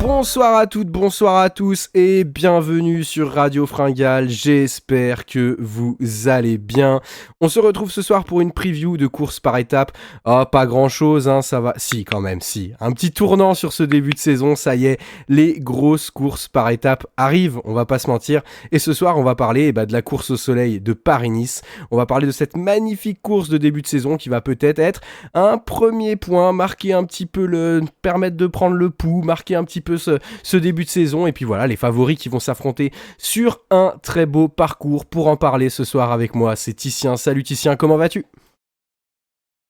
Bonsoir à toutes, bonsoir à tous et bienvenue sur Radio Fringale, j'espère que vous allez bien. On se retrouve ce soir pour une preview de course par étapes. Oh, pas grand chose, hein, ça va. Si, quand même, si. Un petit tournant sur ce début de saison, ça y est, les grosses courses par étapes arrivent, on va pas se mentir. Et ce soir, on va parler de la course au soleil de Paris-Nice. On va parler de cette magnifique course de début de saison qui va peut-être être un premier point, marquer un petit peu permettre de prendre le pouls, marquer un petit peu ce début de saison, et puis voilà, les favoris qui vont s'affronter sur un très beau parcours. Pour en parler ce soir avec moi, c'est Titien. Salut Titien, comment vas-tu ?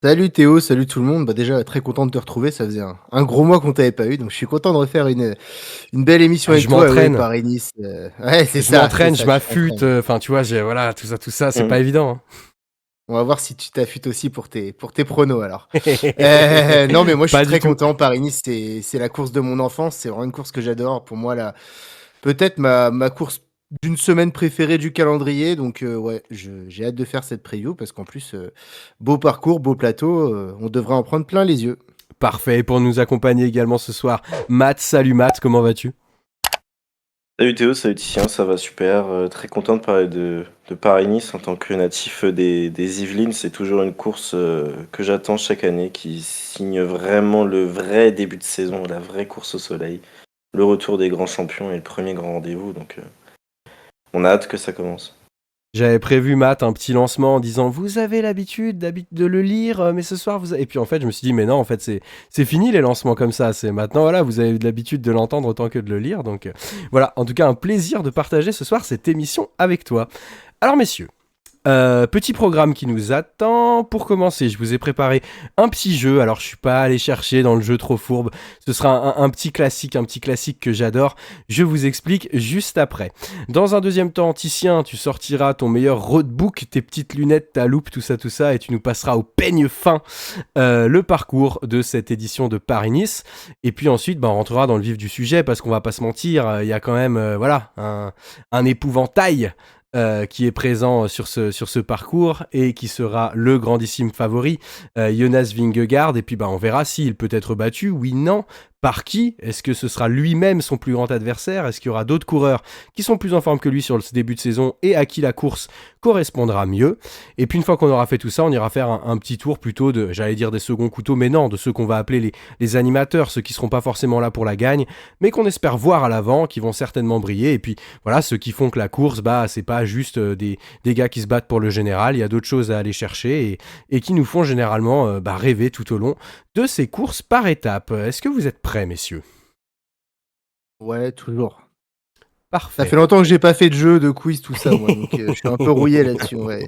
Salut Théo, salut tout le monde. Déjà très content de te retrouver, ça faisait un gros mois qu'on t'avait pas eu, donc je suis content de refaire une belle émission avec je toi. m'entraîne. Paris-Nice. Ouais, c'est je ça. m'entraîne, c'est je ça, m'affûte, enfin tu vois, voilà, tout ça, c'est pas évident. Hein. On va voir si tu t'affûtes aussi pour tes pronos alors. Non mais moi je suis très content. Paris-Nice, c'est la course de mon enfance, c'est vraiment une course que j'adore. Pour moi là, peut-être ma course d'une semaine préférée du calendrier, donc ouais, j'ai hâte de faire cette preview parce qu'en plus beau parcours, beau plateau, on devrait en prendre plein les yeux. Parfait, pour nous accompagner également ce soir, Matt. Salut Matt, comment vas-tu ? Salut Théo, salut Titien, ça va super. Très content de parler de Paris-Nice en tant que natif des Yvelines. C'est toujours une course que j'attends chaque année, qui signe vraiment le vrai début de saison, la vraie course au soleil, le retour des grands champions et le premier grand rendez-vous. Donc on a hâte que ça commence. J'avais prévu, Matt, un petit lancement en disant « Vous avez l'habitude de le lire, mais ce soir, vous avez... » Et puis en fait, je me suis dit « Mais non, en fait, c'est fini les lancements comme ça. C'est maintenant, voilà, vous avez l'habitude de l'entendre autant que de le lire. » Donc voilà, en tout cas, un plaisir de partager ce soir cette émission avec toi. Alors messieurs, petit programme qui nous attend. Pour commencer, je vous ai préparé un petit jeu. Alors, je suis pas allé chercher dans le jeu trop fourbe. Ce sera un petit classique que j'adore. Je vous explique juste après. Dans un deuxième temps, Titien, tu sortiras ton meilleur roadbook, tes petites lunettes, ta loupe, tout ça, et tu nous passeras au peigne fin le parcours de cette édition de Paris-Nice. Et puis ensuite, on rentrera dans le vif du sujet parce qu'on va pas se mentir, il y a quand même, un épouvantail. Qui est présent sur ce parcours et qui sera le grandissime favori, Jonas Vingegaard. Et puis on verra s'il peut être battu, oui, non. Par qui ? Est-ce que ce sera lui-même son plus grand adversaire ? Est-ce qu'il y aura d'autres coureurs qui sont plus en forme que lui sur ce début de saison et à qui la course correspondra mieux ? Et puis une fois qu'on aura fait tout ça, on ira faire un petit tour plutôt de, j'allais dire des seconds couteaux, mais non, de ceux qu'on va appeler les animateurs, ceux qui seront pas forcément là pour la gagne, mais qu'on espère voir à l'avant, qui vont certainement briller. Et puis voilà, ceux qui font que la course, c'est pas juste des gars qui se battent pour le général, il y a d'autres choses à aller chercher et qui nous font généralement rêver tout au long de ces courses par étapes. Est-ce que vous êtes prêts, messieurs ? Ouais, toujours. Parfait. Ça fait longtemps que j'ai pas fait de jeu, de quiz, tout ça, moi, donc je suis un peu rouillé là-dessus. Ouais.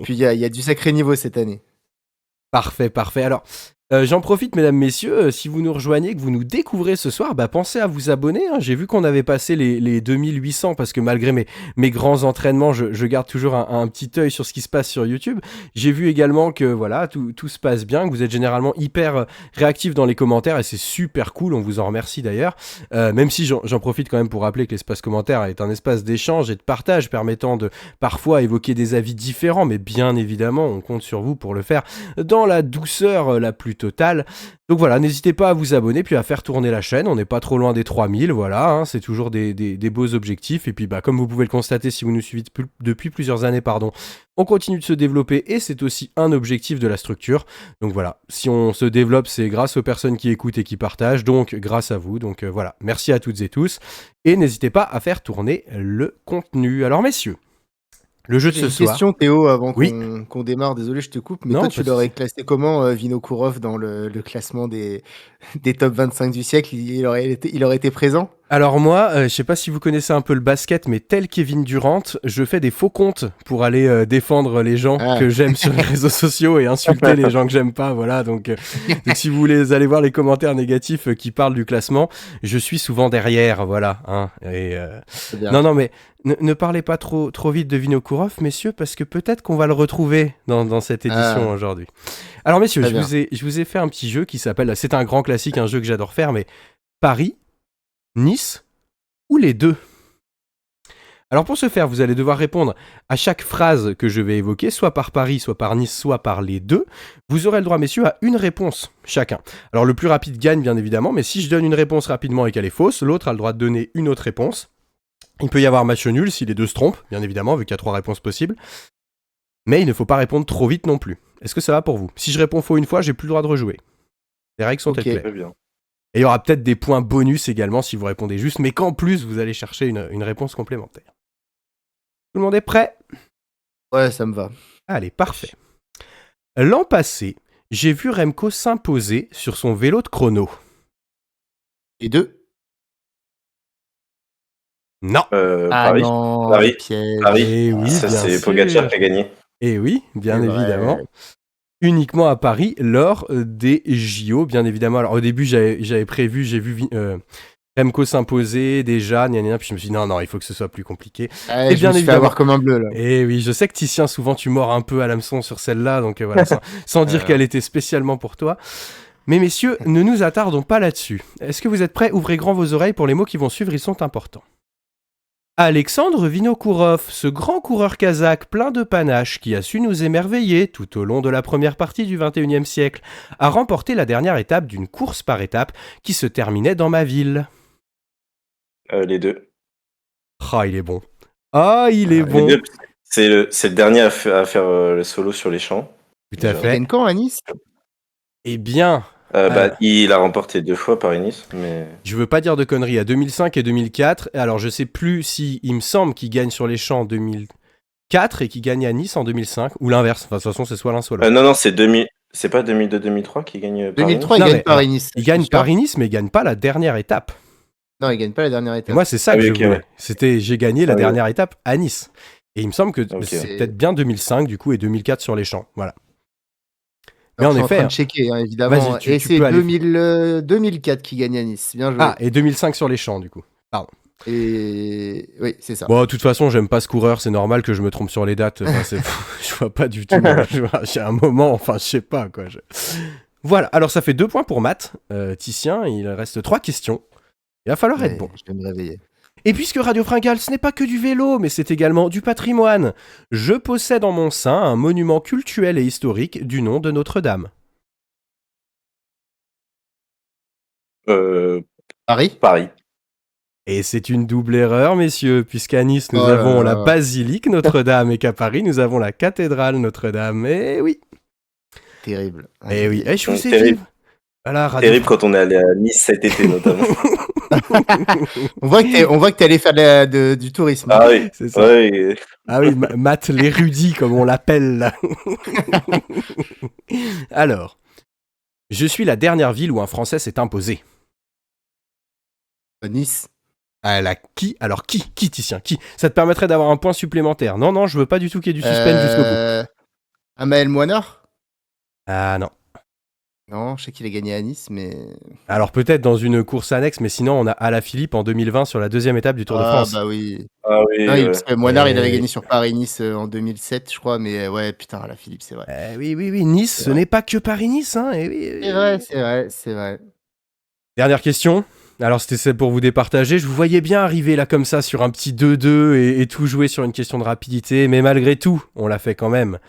Puis il y a du sacré niveau cette année. Parfait. Alors, j'en profite, mesdames, messieurs, si vous nous rejoignez, que vous nous découvrez ce soir, pensez à vous abonner. Hein. J'ai vu qu'on avait passé les 2800 parce que malgré mes grands entraînements, je garde toujours un petit œil sur ce qui se passe sur YouTube. J'ai vu également que voilà, tout se passe bien, que vous êtes généralement hyper réactifs dans les commentaires et c'est super cool, on vous en remercie d'ailleurs. Même si j'en profite quand même pour rappeler que l'espace commentaire est un espace d'échange et de partage permettant de parfois évoquer des avis différents, mais bien évidemment, on compte sur vous pour le faire dans la douceur la plus totale. Donc voilà, n'hésitez pas à vous abonner puis à faire tourner la chaîne, on n'est pas trop loin des 3000, voilà, hein, c'est toujours des beaux objectifs et puis comme vous pouvez le constater si vous nous suivez depuis plusieurs années, on continue de se développer et c'est aussi un objectif de la structure. Donc voilà, si on se développe, c'est grâce aux personnes qui écoutent et qui partagent, donc grâce à vous. Donc voilà, merci à toutes et tous et n'hésitez pas à faire tourner le contenu. Alors messieurs, le jeu de ce soir. J'ai une question, Théo, avant oui. qu'on démarre. Désolé, je te coupe, mais non, toi, tu l'aurais classé comment, Vinokourov, dans le classement des top 25 du siècle ? Il aurait été présent ? Alors moi, je sais pas si vous connaissez un peu le basket, mais tel Kevin Durant, je fais des faux comptes pour aller défendre les gens que j'aime sur les réseaux sociaux et insulter les gens que j'aime pas, voilà. Donc si vous voulez aller voir les commentaires négatifs qui parlent du classement, je suis souvent derrière, voilà. Hein, et non, mais ne parlez pas trop vite de Vinokourov, messieurs, parce que peut-être qu'on va le retrouver dans cette édition aujourd'hui. Alors messieurs, je vous ai fait un petit jeu qui s'appelle, c'est un grand classique, un jeu que j'adore faire, mais Paris, Nice ou les deux ? Alors pour ce faire, vous allez devoir répondre à chaque phrase que je vais évoquer, soit par Paris, soit par Nice, soit par les deux. Vous aurez le droit, messieurs, à une réponse chacun. Alors le plus rapide gagne, bien évidemment, mais si je donne une réponse rapidement et qu'elle est fausse, l'autre a le droit de donner une autre réponse. Il peut y avoir match nul si les deux se trompent, bien évidemment, vu qu'il y a 3 réponses possibles. Mais il ne faut pas répondre trop vite non plus. Est-ce que ça va pour vous? Si je réponds faux une fois, j'ai plus le droit de rejouer. Les règles sont claires. Très bien. Et il y aura peut-être des points bonus également si vous répondez juste, mais qu'en plus, vous allez chercher une réponse complémentaire. Tout le monde est prêt? Ouais, ça me va. Allez, parfait. L'an passé, j'ai vu Remco s'imposer sur son vélo de chrono. Les deux? Non. Paris. non, Paris. piège. Paris. Eh oui, Ça, bien c'est sûr. Pogacar qui a gagné. Eh oui, bien C'est vrai. évidemment. Uniquement à Paris, lors des JO, bien évidemment. Alors au début, j'avais prévu, j'ai vu Remco s'imposer déjà, puis je me suis dit non, il faut que ce soit plus compliqué. Je bien me suis fait évidemment. avoir comme un bleu, là. Et oui, je sais que Titien, souvent tu mords un peu à l'hameçon sur celle-là, donc voilà, sans dire qu'elle était spécialement pour toi. Mais messieurs, ne nous attardons pas là-dessus. Est-ce que vous êtes prêts? Ouvrez grand vos oreilles pour les mots qui vont suivre, ils sont importants. Alexandre Vinokourov, ce grand coureur kazakh plein de panache qui a su nous émerveiller tout au long de la première partie du XXIe siècle, a remporté la dernière étape d'une course par étape qui se terminait dans ma ville. Les deux. Ah, il est bon. Ah, il est bon. Les deux, c'est le dernier à faire le solo sur les champs. Tout à Il fait. gagne quand à Nice? Eh bien, il a remporté 2 fois Paris-Nice, mais... je veux pas dire de conneries, à 2005 et 2004. Alors, je sais plus si il me semble qu'il gagne sur les champs en 2004 et qu'il gagne à Nice en 2005, ou l'inverse. Enfin, de toute façon, c'est soit l'un, soit l'autre. non, c'est pas 2002-2003 qui gagne Paris-Nice. 2003, il Non, gagne mais, Paris-Nice. Il gagne Paris-Nice, mais il gagne pas la dernière étape. Non, il gagne pas la dernière Et étape. moi, c'est ça que oui, je ok, voulais. ouais. J'ai gagné la Ah oui. dernière étape à Nice. Et il me semble que Ok. c'est peut-être bien 2005, du coup, et 2004 sur les champs. Voilà. Mais Alors, en je suis effet, en train de checker, hein, évidemment. Vas-y, tu Et c'est peux aller. 2004 qui gagne à Nice. Bien joué. Ah, et 2005 sur les champs, du coup. Et oui, c'est ça. Bon, de toute façon, j'aime pas ce coureur, c'est normal que je me trompe sur les dates. Enfin, je vois pas du tout. J'ai un moment, enfin, je sais pas, quoi. Voilà, alors ça fait 2 points pour Matt. Titien, il reste 3 questions. Il va falloir être bon. Je vais me réveiller. Et puisque Radio Fringale, ce n'est pas que du vélo, mais c'est également du patrimoine, je possède en mon sein un monument cultuel et historique du nom de Notre-Dame. Paris. Et c'est une double erreur, messieurs, puisqu'à Nice, nous Oh là avons là. la basilique Notre-Dame et qu'à Paris, nous avons la cathédrale Notre-Dame. Eh oui, Terrible. eh oui, je vous ai Terrible. dit. Voilà, Terrible quand on est allé à Nice cet été, notamment. On voit que t'es allé faire du tourisme. Ah oui, C'est ça. ouais, Ah oui, Matt l'érudit, comme on l'appelle là. Alors, je suis la dernière ville où un Français s'est imposé. Nice. Alors qui, Titien, qui? Ça te permettrait d'avoir un point supplémentaire. Non, je veux pas du tout qu'il y ait du suspense jusqu'au bout. Amael Moinard? Ah non. Non, je sais qu'il a gagné à Nice, mais... Alors peut-être dans une course annexe, mais sinon on a Alaphilippe en 2020 sur la 2e étape du Tour de France. bah oui. Ah oui, Non, parce que Moinard, il avait Eh. gagné sur Paris-Nice en 2007, je crois, mais ouais, putain, Alaphilippe, c'est vrai. Oui, Nice, ce n'est pas que Paris-Nice. Hein, oui. C'est vrai. Dernière question. Alors c'était celle pour vous départager. Je vous voyais bien arriver là comme ça sur un petit 2-2 et tout jouer sur une question de rapidité, mais malgré tout, on l'a fait quand même.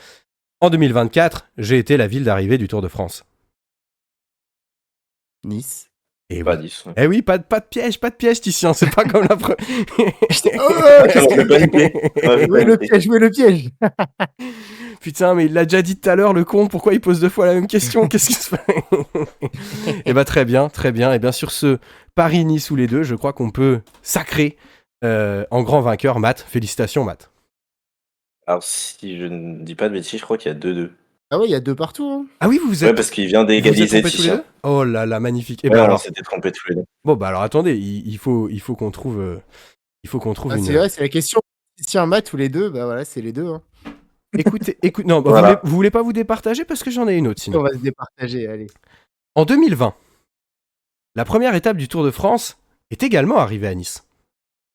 En 2024, j'ai été la ville d'arrivée du Tour de France. Nice. Et Pas oui. 10. Eh oui, pas de piège, Titien, c'est pas comme la première. Jouer le piège. Putain, mais il l'a déjà dit tout à l'heure, le con, pourquoi il pose 2 fois la même question? Qu'est-ce qui se fait? Eh ben très bien. Et bien sur ce Paris-Nice ou les deux, je crois qu'on peut sacrer en grand vainqueur Matt. Félicitations, Matt. Alors, si je ne dis pas de bêtises, je crois qu'il y a 2-2. Ah ouais, il y a 2 partout. Hein. Ah oui, vous Ouais, êtes... parce qu'il vient vous êtes d'égaliser trompés tous les deux? Titien. Oh là là, magnifique. Eh Ouais, ben on alors... s'était trompés tous les deux. Bon, bah alors attendez, il faut qu'on trouve... une... C'est vrai, c'est la question. Tiens, Matt, tous les deux, bah voilà, c'est les deux. Hein. Écoutez, non, bah, Voilà. vous voulez pas vous départager parce que j'en ai une autre sinon. On va se départager, allez. En 2020, la première étape du Tour de France est également arrivée à Nice.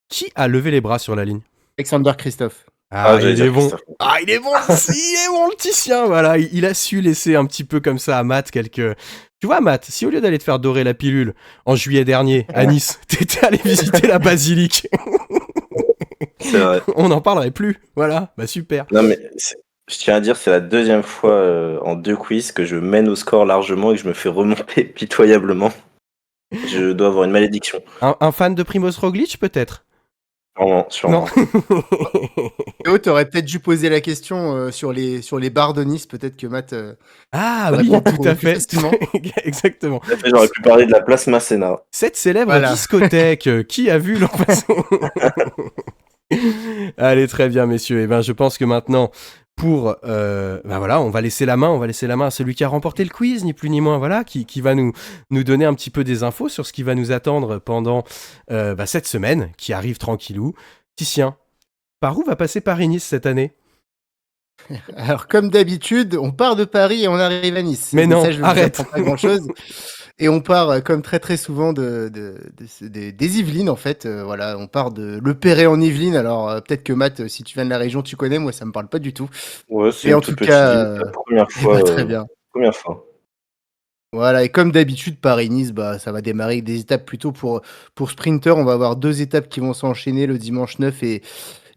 Qui a levé les bras sur la ligne? Alexander Christophe. j'allais il dire est bon. Christophe. Il est bon, il est bon le Titien. Voilà, il a su laisser un petit peu comme ça à Matt quelques... Tu vois, Matt, si au lieu d'aller te faire dorer la pilule en juillet dernier à Nice, t'étais allé visiter la basilique. C'est vrai. On n'en parlerait plus. Voilà, bah super. Non, mais je tiens à dire, c'est la deuxième fois en 2 quiz que je mène au score largement et que je me fais remonter pitoyablement. Je dois avoir une malédiction. Un fan de Primoz Roglic, peut-être? Sûrement, Non. sûrement. Théo, t'aurais peut-être dû poser la question sur les bars de Nice. Peut-être que Matt Ah oui, répond tout à plus fait. facilement. Exactement. Tout à fait, j'aurais pu parler de la place Masséna. Cette célèbre Voilà. discothèque, qui a vu l'an passé? Allez, très bien, messieurs. Et ben, je pense que maintenant, voilà, on va laisser la main à celui qui a remporté le quiz, ni plus ni moins, voilà, qui va nous donner un petit peu des infos sur ce qui va nous attendre pendant cette semaine, qui arrive tranquillou. Titien, par où va passer Paris-Nice cette année? Alors, comme d'habitude, on part de Paris et on arrive à Nice. Mais non, ça, je ne vous arrête. apprends pas grand-chose. Et on part, comme très très souvent, des Yvelines, en fait. Voilà, on part de Le Perret en Yvelines. Alors, peut-être que Matt, si tu viens de la région, tu connais. Moi, ça me parle pas du tout. Ouais, c'est Mais en une tout toute petite ville, cas, la première eh ben, fois, très bien. première fois. Voilà, et comme d'habitude, Paris-Nice, bah, ça va démarrer avec des étapes plutôt pour sprinter. On va avoir 2 étapes qui vont s'enchaîner le dimanche 9 et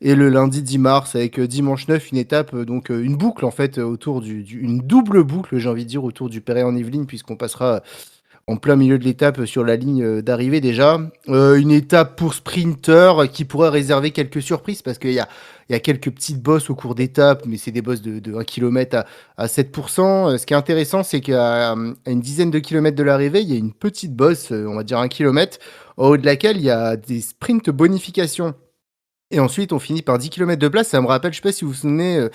le lundi 10 mars, avec dimanche 9, une étape, donc une boucle en fait, autour une double boucle, j'ai envie de dire, autour du Perret en Yvelines, puisqu'on passera en plein milieu de l'étape sur la ligne d'arrivée déjà. Une étape pour sprinter qui pourrait réserver quelques surprises parce qu'il y a quelques petites bosses au cours d'étape, mais c'est des bosses de 1 km à 7%. Ce qui est intéressant, c'est qu'à une dizaine de kilomètres de l'arrivée, il y a une petite bosse, on va dire 1 kilomètre, au haut de laquelle il y a des sprints bonification. Et ensuite, on finit par 10 kilomètres de place. Ça me rappelle, je sais pas si vous vous souvenez,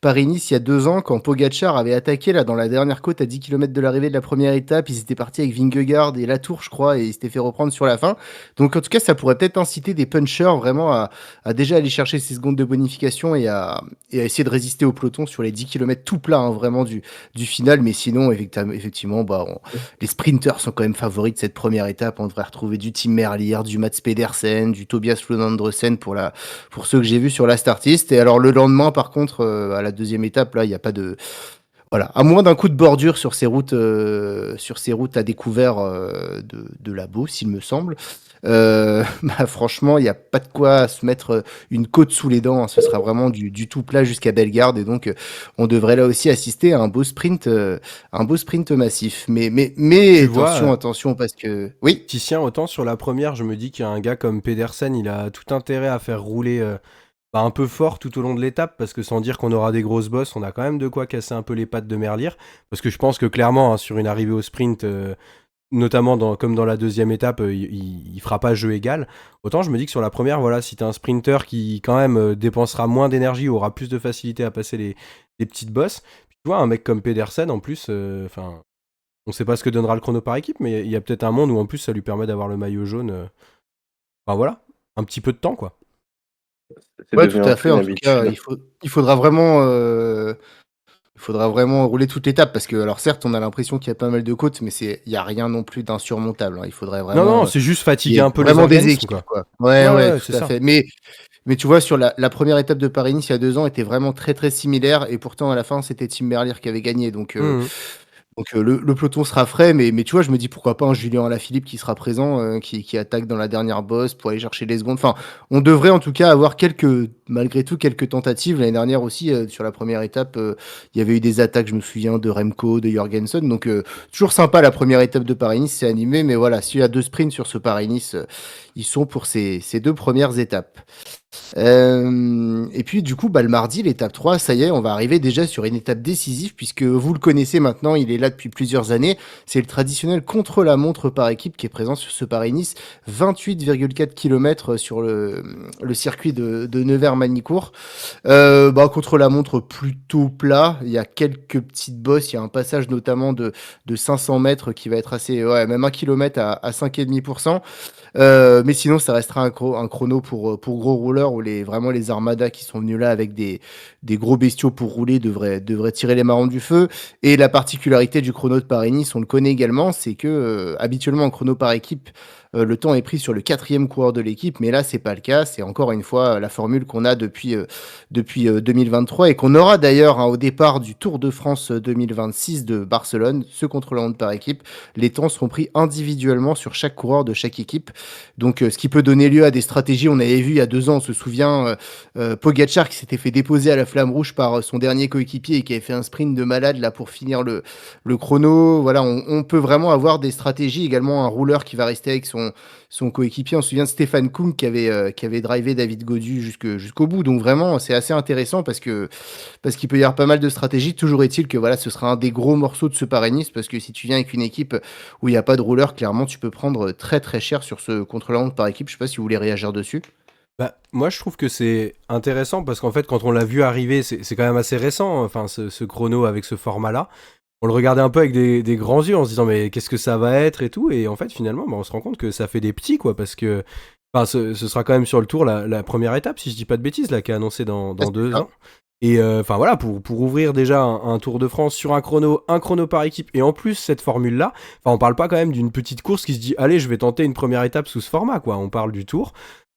Paris-Nice, il y a 2 ans, quand Pogacar avait attaqué là, dans la dernière côte à 10 kilomètres de l'arrivée de la première étape. Ils étaient partis avec Vingegaard et Latour, je crois, et ils s'étaient fait reprendre sur la fin. Donc, en tout cas, ça pourrait peut-être inciter des punchers vraiment à déjà aller chercher ces secondes de bonification et à essayer de résister au peloton sur les 10 kilomètres tout plat, hein, vraiment du final. Mais sinon, effectivement, les sprinters sont quand même favoris de cette première étape. On devrait retrouver du Tim Merlier, du Mats Pedersen, du Tobias Flodendresen pour ceux que j'ai vus sur la Startist. Et alors le lendemain, par contre, à la deuxième étape, là, il n'y a pas de... Voilà, à moins d'un coup de bordure sur ces routes à découvert de la Beauce, il me semble. Franchement, il n'y a pas de quoi se mettre une côte sous les dents, hein. Ce sera vraiment du tout plat jusqu'à Bellegarde. Et donc, on devrait là aussi assister à un beau sprint massif. Mais Tu vois, attention, parce que... Oui. Titien, autant sur la première, je me dis qu'un gars comme Pedersen, il a tout intérêt à faire rouler un peu fort tout au long de l'étape, parce que sans dire qu'on aura des grosses bosses, on a quand même de quoi casser un peu les pattes de Merlier, parce que je pense que clairement, hein, sur une arrivée au sprint, notamment comme dans la deuxième étape, il fera pas jeu égal. Autant je me dis que sur la première, voilà, si t'es un sprinter qui quand même dépensera moins d'énergie, aura plus de facilité à passer les petites bosses. Puis, tu vois, un mec comme Pedersen, en plus, on sait pas ce que donnera le chrono par équipe, mais il y a peut-être un monde où en plus ça lui permet d'avoir le maillot jaune. Enfin voilà, un petit peu de temps, quoi. C'est Ouais, tout devenu un à peu fait. une En tout cas, habitude. il faudra vraiment rouler toute l'étape parce que, alors certes, on a l'impression qu'il y a pas mal de côtes, mais il y a rien non plus d'insurmontable, hein. Il faudrait Non, non, vraiment c'est juste qu'il y fatiguer ait un peu les vraiment des organismes, équipes, quoi. quoi. Ouais, Ouais, ouais, ouais, c'est tout à ça. fait. Mais tu vois, sur la première étape de Paris-Nice il y a 2 ans était vraiment très très similaire et pourtant à la fin c'était Tim Merlier qui avait gagné. Mhm. Donc le peloton sera frais, mais tu vois, je me dis pourquoi pas un Julien Alaphilippe qui sera présent, qui attaque dans la dernière bosse pour aller chercher les secondes. Enfin, on devrait en tout cas avoir malgré tout, quelques tentatives. L'année dernière aussi, sur la première étape, il y avait eu des attaques, je me souviens, de Remco, de Jorgensen. Donc toujours sympa la première étape de Paris-Nice, c'est animé, mais voilà, s'il y a 2 sprints sur ce Paris-Nice, ils sont pour ces 2 premières étapes. Et puis du coup, le mardi, l'étape 3, ça y est, on va arriver déjà sur une étape décisive puisque vous le connaissez maintenant, il est là depuis plusieurs années. C'est le traditionnel contre-la-montre par équipe qui est présent sur ce Paris-Nice, 28,4 km sur le circuit de Nevers-Manicourt. Contre-la-montre plutôt plat, il y a quelques petites bosses, il y a un passage notamment de 500 mètres qui va être assez, ouais, même 1 km à 5,5%. Mais sinon, ça restera un chrono pour gros rouleurs où vraiment les armadas qui sont venus là avec des gros bestiaux pour rouler devraient tirer les marrons du feu. Et la particularité du chrono de Paris-Nice, on le connaît également, c'est que habituellement en chrono par équipe, le temps est pris sur le 4e coureur de l'équipe, mais là, c'est pas le cas. C'est encore une fois la formule qu'on a depuis 2023 et qu'on aura d'ailleurs, hein, au départ du Tour de France 2026 de Barcelone, ce contre-la-montre par équipe. Les temps seront pris individuellement sur chaque coureur de chaque équipe. Donc, ce qui peut donner lieu à des stratégies. On avait vu il y a 2 ans, on se souvient, Pogacar qui s'était fait déposer à la Flamme Rouge par son dernier coéquipier et qui avait fait un sprint de malade là pour finir le chrono. Voilà, on peut vraiment avoir des stratégies. Également, un rouleur qui va rester avec son coéquipier. On se souvient de Stéphane Koum qui avait drivé David Gaudu jusqu'au bout. Donc vraiment, c'est assez intéressant parce qu'il peut y avoir pas mal de stratégies. Toujours est-il que voilà, ce sera un des gros morceaux de ce Paris-Nice parce que si tu viens avec une équipe où il n'y a pas de rouleur, clairement, tu peux prendre très très cher sur ce contre-la-montre par équipe. Je sais pas si vous voulez réagir dessus. Bah, moi, je trouve que c'est intéressant parce qu'en fait, quand on l'a vu arriver, c'est quand même assez récent, enfin, ce chrono avec ce format-là. On le regardait un peu avec des grands yeux en se disant, mais qu'est-ce que ça va être et tout. Et en fait, finalement, bah, on se rend compte que ça fait des petits, quoi, parce que enfin, ce sera quand même sur le tour la première étape, si je dis pas de bêtises, là, qui est annoncée Ah, dans c'est 2 ça. ans. Et enfin voilà, pour ouvrir déjà un Tour de France sur un chrono par équipe, et en plus cette formule-là, enfin on parle pas quand même d'une petite course qui se dit, allez, je vais tenter une première étape sous ce format, quoi. On parle du Tour.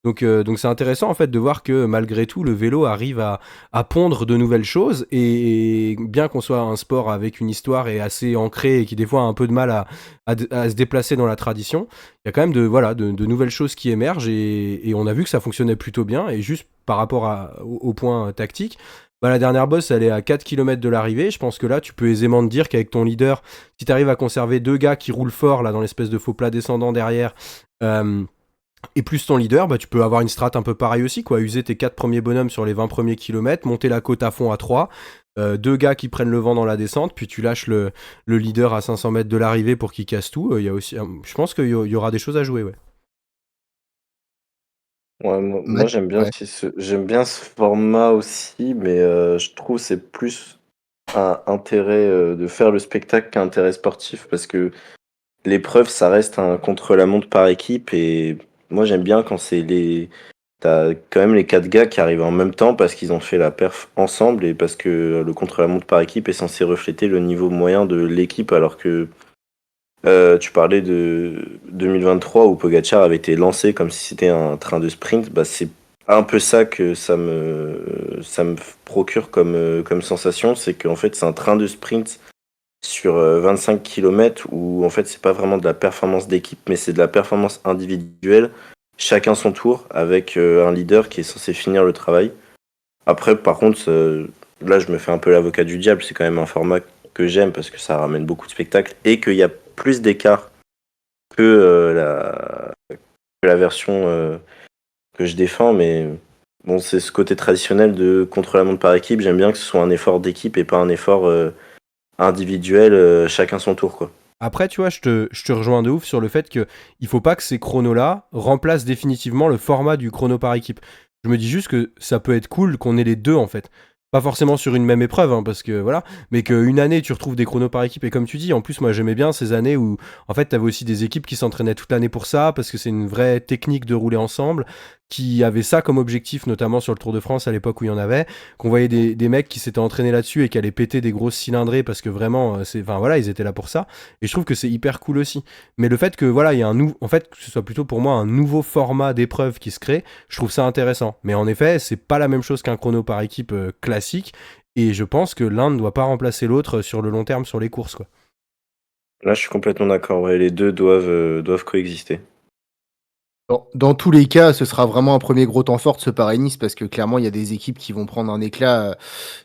Donc c'est intéressant en fait de voir que malgré tout le vélo arrive à pondre de nouvelles choses et bien qu'on soit un sport avec une histoire et assez ancré et qui des fois a un peu de mal à se déplacer dans la tradition, il y a quand même de nouvelles choses qui émergent et on a vu que ça fonctionnait plutôt bien et juste par rapport au point tactique. Bah, la dernière bosse, elle est à 4 km de l'arrivée. Je pense que là, tu peux aisément te dire qu'avec ton leader, si tu arrives à conserver 2 gars qui roulent fort là dans l'espèce de faux plat descendant derrière, euh, et plus ton leader, bah, tu peux avoir une strat un peu pareil aussi, quoi. User tes 4 premiers bonhommes sur les 20 premiers kilomètres, monter la côte à fond à 3, 2 gars qui prennent le vent dans la descente, puis tu lâches le leader à 500 mètres de l'arrivée pour qu'il casse tout. Il y a aussi, je pense qu'il y aura des choses à jouer, ouais. Ouais, moi Matt, j'aime bien ouais. aussi j'aime bien ce format aussi, mais je trouve c'est plus un intérêt de faire le spectacle qu'un intérêt sportif parce que l'épreuve ça reste un contre-la-montre par équipe et moi j'aime bien quand t'as quand même les 4 gars qui arrivent en même temps parce qu'ils ont fait la perf ensemble et parce que le contre-la-montre par équipe est censé refléter le niveau moyen de l'équipe alors que tu parlais de 2023 où Pogacar avait été lancé comme si c'était un train de sprint. Bah, c'est un peu ça que ça me procure comme sensation. C'est qu'en fait, c'est un train de sprint sur 25 km où en fait, c'est pas vraiment de la performance d'équipe, mais c'est de la performance individuelle. Chacun son tour avec un leader qui est censé finir le travail. Après, par contre, là, je me fais un peu l'avocat du diable. C'est quand même un format que j'aime parce que ça ramène beaucoup de spectacles et qu'il y a plus d'écart que, la version que je défends. Mais bon, c'est ce côté traditionnel de contre-la-montre par équipe. J'aime bien que ce soit un effort d'équipe et pas un effort individuel, chacun son tour, quoi. Après, tu vois, je te rejoins de ouf sur le fait qu'il faut pas que ces chronos-là remplacent définitivement le format du chrono par équipe. Je me dis juste que ça peut être cool qu'on ait les deux, en fait. Pas forcément sur une même épreuve, hein, parce que voilà, mais qu'une année tu retrouves des chronos par équipe, et comme tu dis, en plus, moi j'aimais bien ces années où en fait t'avais aussi des équipes qui s'entraînaient toute l'année pour ça, parce que c'est une vraie technique de rouler ensemble, qui avait ça comme objectif, notamment sur le Tour de France à l'époque où il y en avait, qu'on voyait des mecs qui s'étaient entraînés là-dessus et qui allaient péter des grosses cylindrées parce que vraiment, enfin voilà, ils étaient là pour ça. Et je trouve que c'est hyper cool aussi. Mais le fait que voilà, il y a en fait, que ce soit plutôt pour moi un nouveau format d'épreuve qui se crée, je trouve ça intéressant. Mais en effet, c'est pas la même chose qu'un chrono par équipe classique. Et je pense que l'un ne doit pas remplacer l'autre sur le long terme sur les courses, quoi. Là, je suis complètement d'accord. Ouais, les deux doivent coexister. Dans tous les cas, ce sera vraiment un premier gros temps fort de ce Paris-Nice parce que clairement, il y a des équipes qui vont prendre un éclat.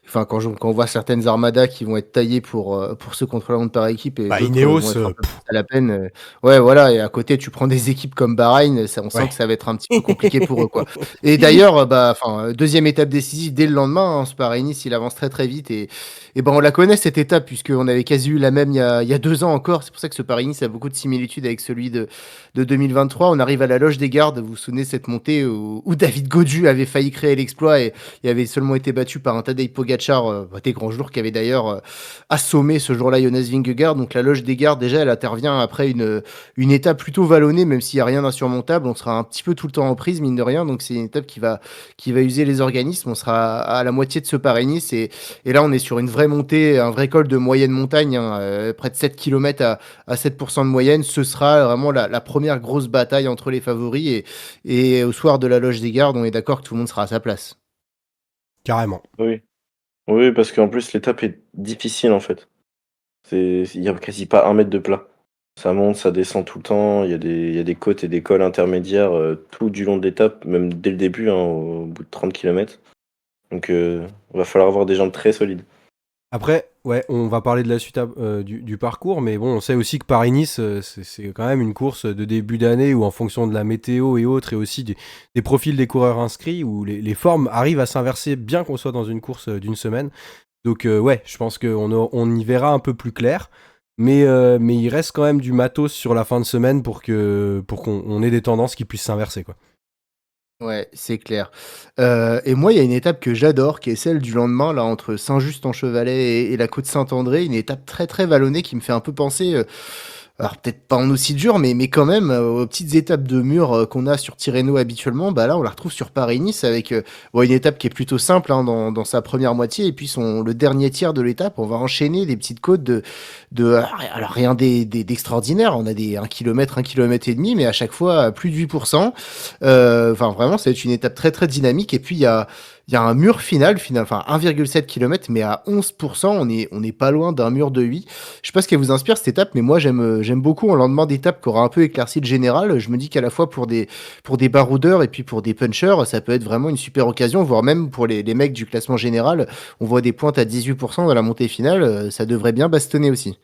Enfin, quand on voit certaines armadas qui vont être taillées pour ce contre-la-montre par équipe et Bah, d'autres vont Ineos, être un peu plus à la peine. Ouais, voilà. Et à côté, tu prends des équipes comme Bahreïn, on sent ouais. que ça va être un petit peu compliqué pour eux, quoi. Et d'ailleurs, bah, enfin, deuxième étape décisive dès le lendemain, hein, ce Paris-Nice, il avance très très vite et ben on la connaît cette étape puisqu'on avait quasi eu la même il y a 2 ans encore. C'est pour ça que ce Paris-Nice a beaucoup de similitudes avec celui de 2023. On arrive à la loge loge des gardes. Vous vous souvenez de cette montée où David Gaudu avait failli créer l'exploit et il avait seulement été battu par un Tadej Pogacar, des grands jours, qui avait d'ailleurs assommé ce jour-là Jonas Vingegaard. Donc la loge des gardes, déjà, elle intervient après une étape plutôt vallonnée, même s'il n'y a rien d'insurmontable. On sera un petit peu tout le temps en prise, mine de rien. Donc c'est une étape qui va user les organismes. On sera à la moitié de ce Paris-Nice et là, on est sur une vraie montée, un vrai col de moyenne montagne, hein, près de 7 km à 7% de moyenne. Ce sera vraiment la première grosse bataille entre les favoris et au soir de la loge des gardes, on est d'accord que tout le monde sera à sa place. Carrément. Oui. Oui, parce qu'en plus, l'étape est difficile en fait. Il y a quasi pas un mètre de plat. Ça monte, ça descend tout le temps. Il y a des côtes et des cols intermédiaires tout du long de l'étape, même dès le début, hein, au bout de 30 km. Donc, va falloir avoir des jambes très solides. Après, ouais, on va parler de la suite du parcours, mais bon, on sait aussi que Paris-Nice, c'est quand même une course de début d'année où, en fonction de la météo et autres, et aussi des profils des coureurs inscrits, où les formes arrivent à s'inverser bien qu'on soit dans une course d'une semaine. Donc, ouais, je pense qu'on y verra un peu plus clair, mais il reste quand même du matos sur la fin de semaine pour qu'on ait des tendances qui puissent s'inverser, quoi. Ouais, c'est clair. Et moi, il y a une étape que j'adore, qui est celle du lendemain, là, entre Saint-Just-en-Chevalet et la côte Saint-André. Une étape très, très vallonnée qui me fait un peu penser, alors peut-être pas en aussi dur, mais quand même, aux petites étapes de mur qu'on a sur Tirreno habituellement. Bah là, on la retrouve sur Paris-Nice avec bon, une étape qui est plutôt simple, hein, dans sa première moitié. Et puis le dernier tiers de l'étape, on va enchaîner des petites côtes alors rien d'extraordinaire. On a des 1 km et demi, mais à chaque fois plus de 8%. Enfin, vraiment, ça va être une étape très, très dynamique. Et puis, il y a un mur final, enfin 1,7 km, mais à 11%, on est pas loin d'un mur de 8. Je sais pas ce qu'elle vous inspire cette étape, mais moi j'aime beaucoup en lendemain d'étape qui aura un peu éclairci le général. Je me dis qu'à la fois pour des baroudeurs et puis pour des punchers, ça peut être vraiment une super occasion, voire même pour les mecs du classement général. On voit des pointes à 18% dans la montée finale, ça devrait bien bastonner aussi.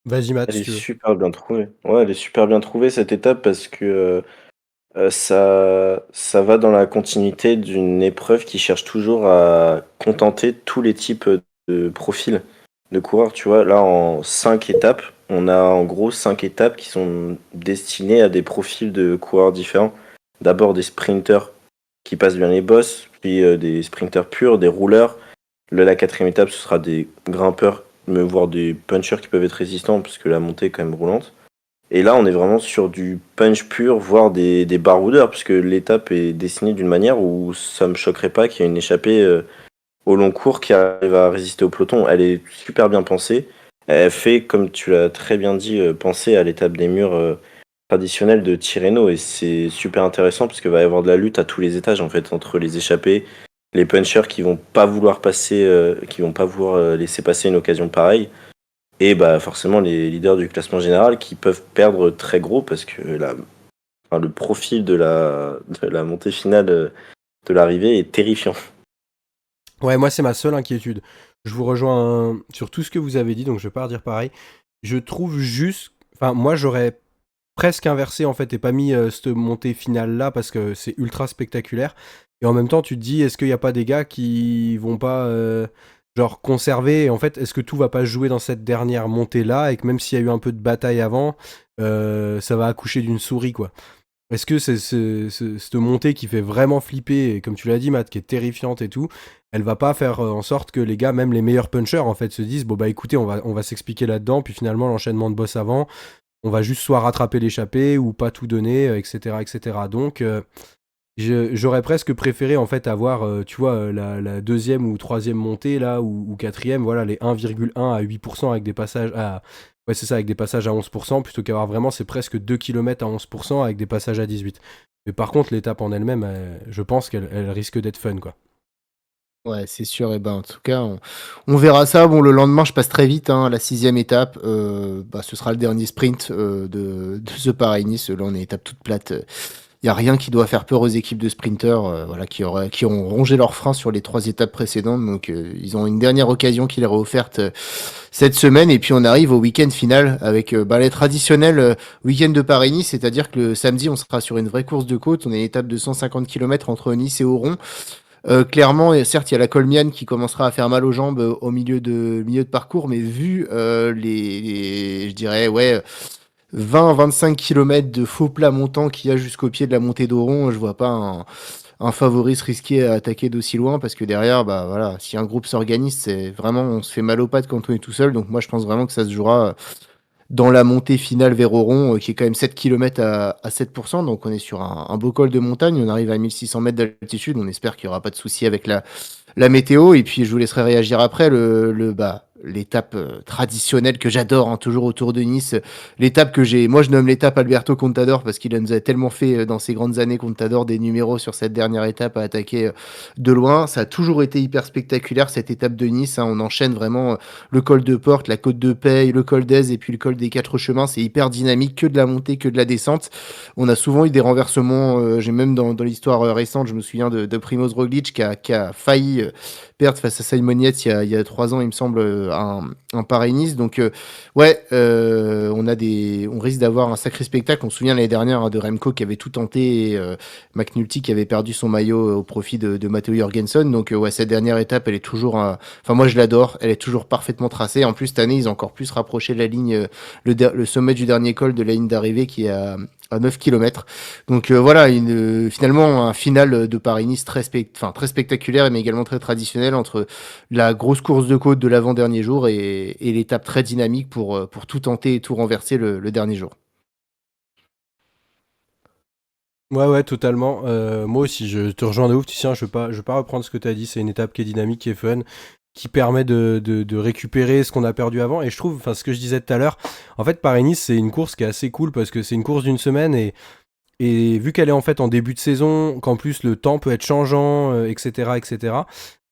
Vas-y, Matt, Elle si est tu veux. super bien trouvée. Ouais, elle est super bien trouvée cette étape parce que ça va dans la continuité d'une épreuve qui cherche toujours à contenter tous les types de profils de coureurs. Tu vois, là, en 5 étapes, on a en gros 5 étapes qui sont destinées à des profils de coureurs différents. D'abord des sprinters qui passent bien les bosses, puis des sprinters purs, des rouleurs. Là, la quatrième étape, ce sera des grimpeurs, voire des punchers qui peuvent être résistants, puisque la montée est quand même roulante. Et là, on est vraiment sur du punch pur, voire des baroudeurs, puisque l'étape est dessinée d'une manière où ça me choquerait pas qu'il y ait une échappée au long cours qui arrive à résister au peloton. Elle est super bien pensée. Elle fait, comme tu l'as très bien dit, penser à l'étape des murs traditionnelle de Tirreno, et c'est super intéressant parce qu'il va y avoir de la lutte à tous les étages en fait, entre les échappés, les punchers qui vont pas vouloir passer, qui vont pas vouloir laisser passer une occasion pareille, et bah forcément les leaders du classement général qui peuvent perdre très gros parce que le profil de la montée finale de l'arrivée est terrifiant. Ouais, moi, c'est ma seule inquiétude. Je vous rejoins sur tout ce que vous avez dit, donc je vais pas redire pareil. Je trouve juste... Enfin, moi, j'aurais presque inversé, en fait, et pas mis cette montée finale-là, parce que c'est ultra spectaculaire. Et en même temps, tu te dis, est-ce qu'il n'y a pas des gars qui vont pas, genre, conserver... En fait, est-ce que tout va pas se jouer dans cette dernière montée-là, et que même s'il y a eu un peu de bataille avant, ça va accoucher d'une souris, quoi. Est-ce que cette montée qui fait vraiment flipper, et comme tu l'as dit, Matt, qui est terrifiante et tout, elle va pas faire en sorte que les gars, même les meilleurs punchers, en fait, se disent, bon bah écoutez, on va s'expliquer là-dedans, puis finalement l'enchaînement de boss avant, on va juste soit rattraper l'échappée ou pas tout donner, etc., etc. Donc, j'aurais presque préféré en fait avoir, tu vois, la deuxième ou troisième montée là, ou quatrième, voilà, les 1,1 à 8% avec des passages à... Ouais, c'est ça, avec des passages à 11%, plutôt qu'avoir vraiment ces presque 2 km à 11% avec des passages à 18. Mais par contre, l'étape en elle-même, je pense qu'elle risque d'être fun, quoi. Ouais, c'est sûr. Et ben, en tout cas, on verra ça. Bon, le lendemain, je passe très vite, hein, la 6e étape. Bah, ce sera le dernier sprint de ce Paris-Nice. Là, on est étape toute plate. Il n'y a rien qui doit faire peur aux équipes de sprinters, voilà, qui ont rongé leurs freins sur les 3 étapes précédentes. Donc, ils ont une dernière occasion qui leur est offerte cette semaine. Et puis, on arrive au week-end final avec bah, les traditionnels week-end de Paris-Nice. C'est-à-dire que le samedi, on sera sur une vraie course de côte. On a une étape de 150 km entre Nice et Oron. Clairement, et certes, il y a la Colmiane qui commencera à faire mal aux jambes au milieu de parcours, mais vu je dirais, ouais, 20-25 km de faux plat montant qu'il y a jusqu'au pied de la montée d'Oron, je vois pas un favori se risquer à attaquer d'aussi loin parce que derrière, bah voilà, si un groupe s'organise, c'est vraiment, on se fait mal aux pattes quand on est tout seul. Donc moi, je pense vraiment que ça se jouera dans la montée finale vers Oron, qui est quand même 7 km à 7%. Donc on est sur un beau col de montagne. On arrive à 1600 mètres d'altitude. On espère qu'il n'y aura pas de souci avec la météo. Et puis je vous laisserai réagir après l'étape traditionnelle que j'adore, hein, toujours autour de Nice. L'étape que moi je nomme l'étape Alberto Contador parce qu'il nous a tellement fait dans ces grandes années Contador des numéros sur cette dernière étape à attaquer de loin. Ça a toujours été hyper spectaculaire cette étape de Nice, hein. On enchaîne vraiment le col de Porte, la côte de Peille, le col d'Aise et puis le col des Quatre Chemins. C'est hyper dynamique, que de la montée, que de la descente. On a souvent eu des renversements. J'ai même dans l'histoire récente, je me souviens de Primoz Roglic qui a failli perdre face à Simon Yates il y a 3 ans, il me semble, un Paris-Nice. Donc, ouais, on risque d'avoir un sacré spectacle. On se souvient l'année dernière, hein, de Remco qui avait tout tenté et McNulty qui avait perdu son maillot au profit de Matteo Jorgensen. Donc, ouais, cette dernière étape, elle est toujours. Enfin, moi, je l'adore. Elle est toujours parfaitement tracée. En plus, cette année, ils ont encore plus rapproché la ligne, le sommet du dernier col de la ligne d'arrivée qui est à 9 km. Donc voilà, finalement un final de Paris-Nice très spectaculaire mais également très traditionnel entre la grosse course de côte de l'avant-dernier jour et l'étape très dynamique pour tout tenter et tout renverser le dernier jour. Ouais, totalement. Moi aussi, je te rejoins de ouf. Tiens, je veux pas reprendre ce que tu as dit. C'est une étape qui est dynamique, qui est fun, qui permet de récupérer ce qu'on a perdu avant. Et je trouve, enfin, ce que je disais tout à l'heure, en fait, Paris-Nice, c'est une course qui est assez cool parce que c'est une course d'une semaine et vu qu'elle est en fait en début de saison, qu'en plus le temps peut être changeant, etc., etc.,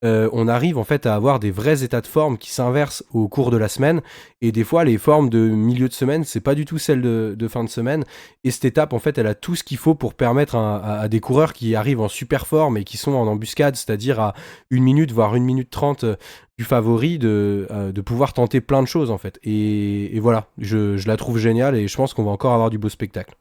on arrive en fait à avoir des vrais états de forme qui s'inversent au cours de la semaine. Et des fois, les formes de milieu de semaine, c'est pas du tout celles de fin de semaine. Et cette étape, en fait, elle a tout ce qu'il faut pour permettre à des coureurs qui arrivent en super forme et qui sont en embuscade, c'est-à-dire à 1 minute, voire 1 minute 30 du favori, de pouvoir tenter plein de choses en fait. Et voilà, je la trouve géniale et je pense qu'on va encore avoir du beau spectacle.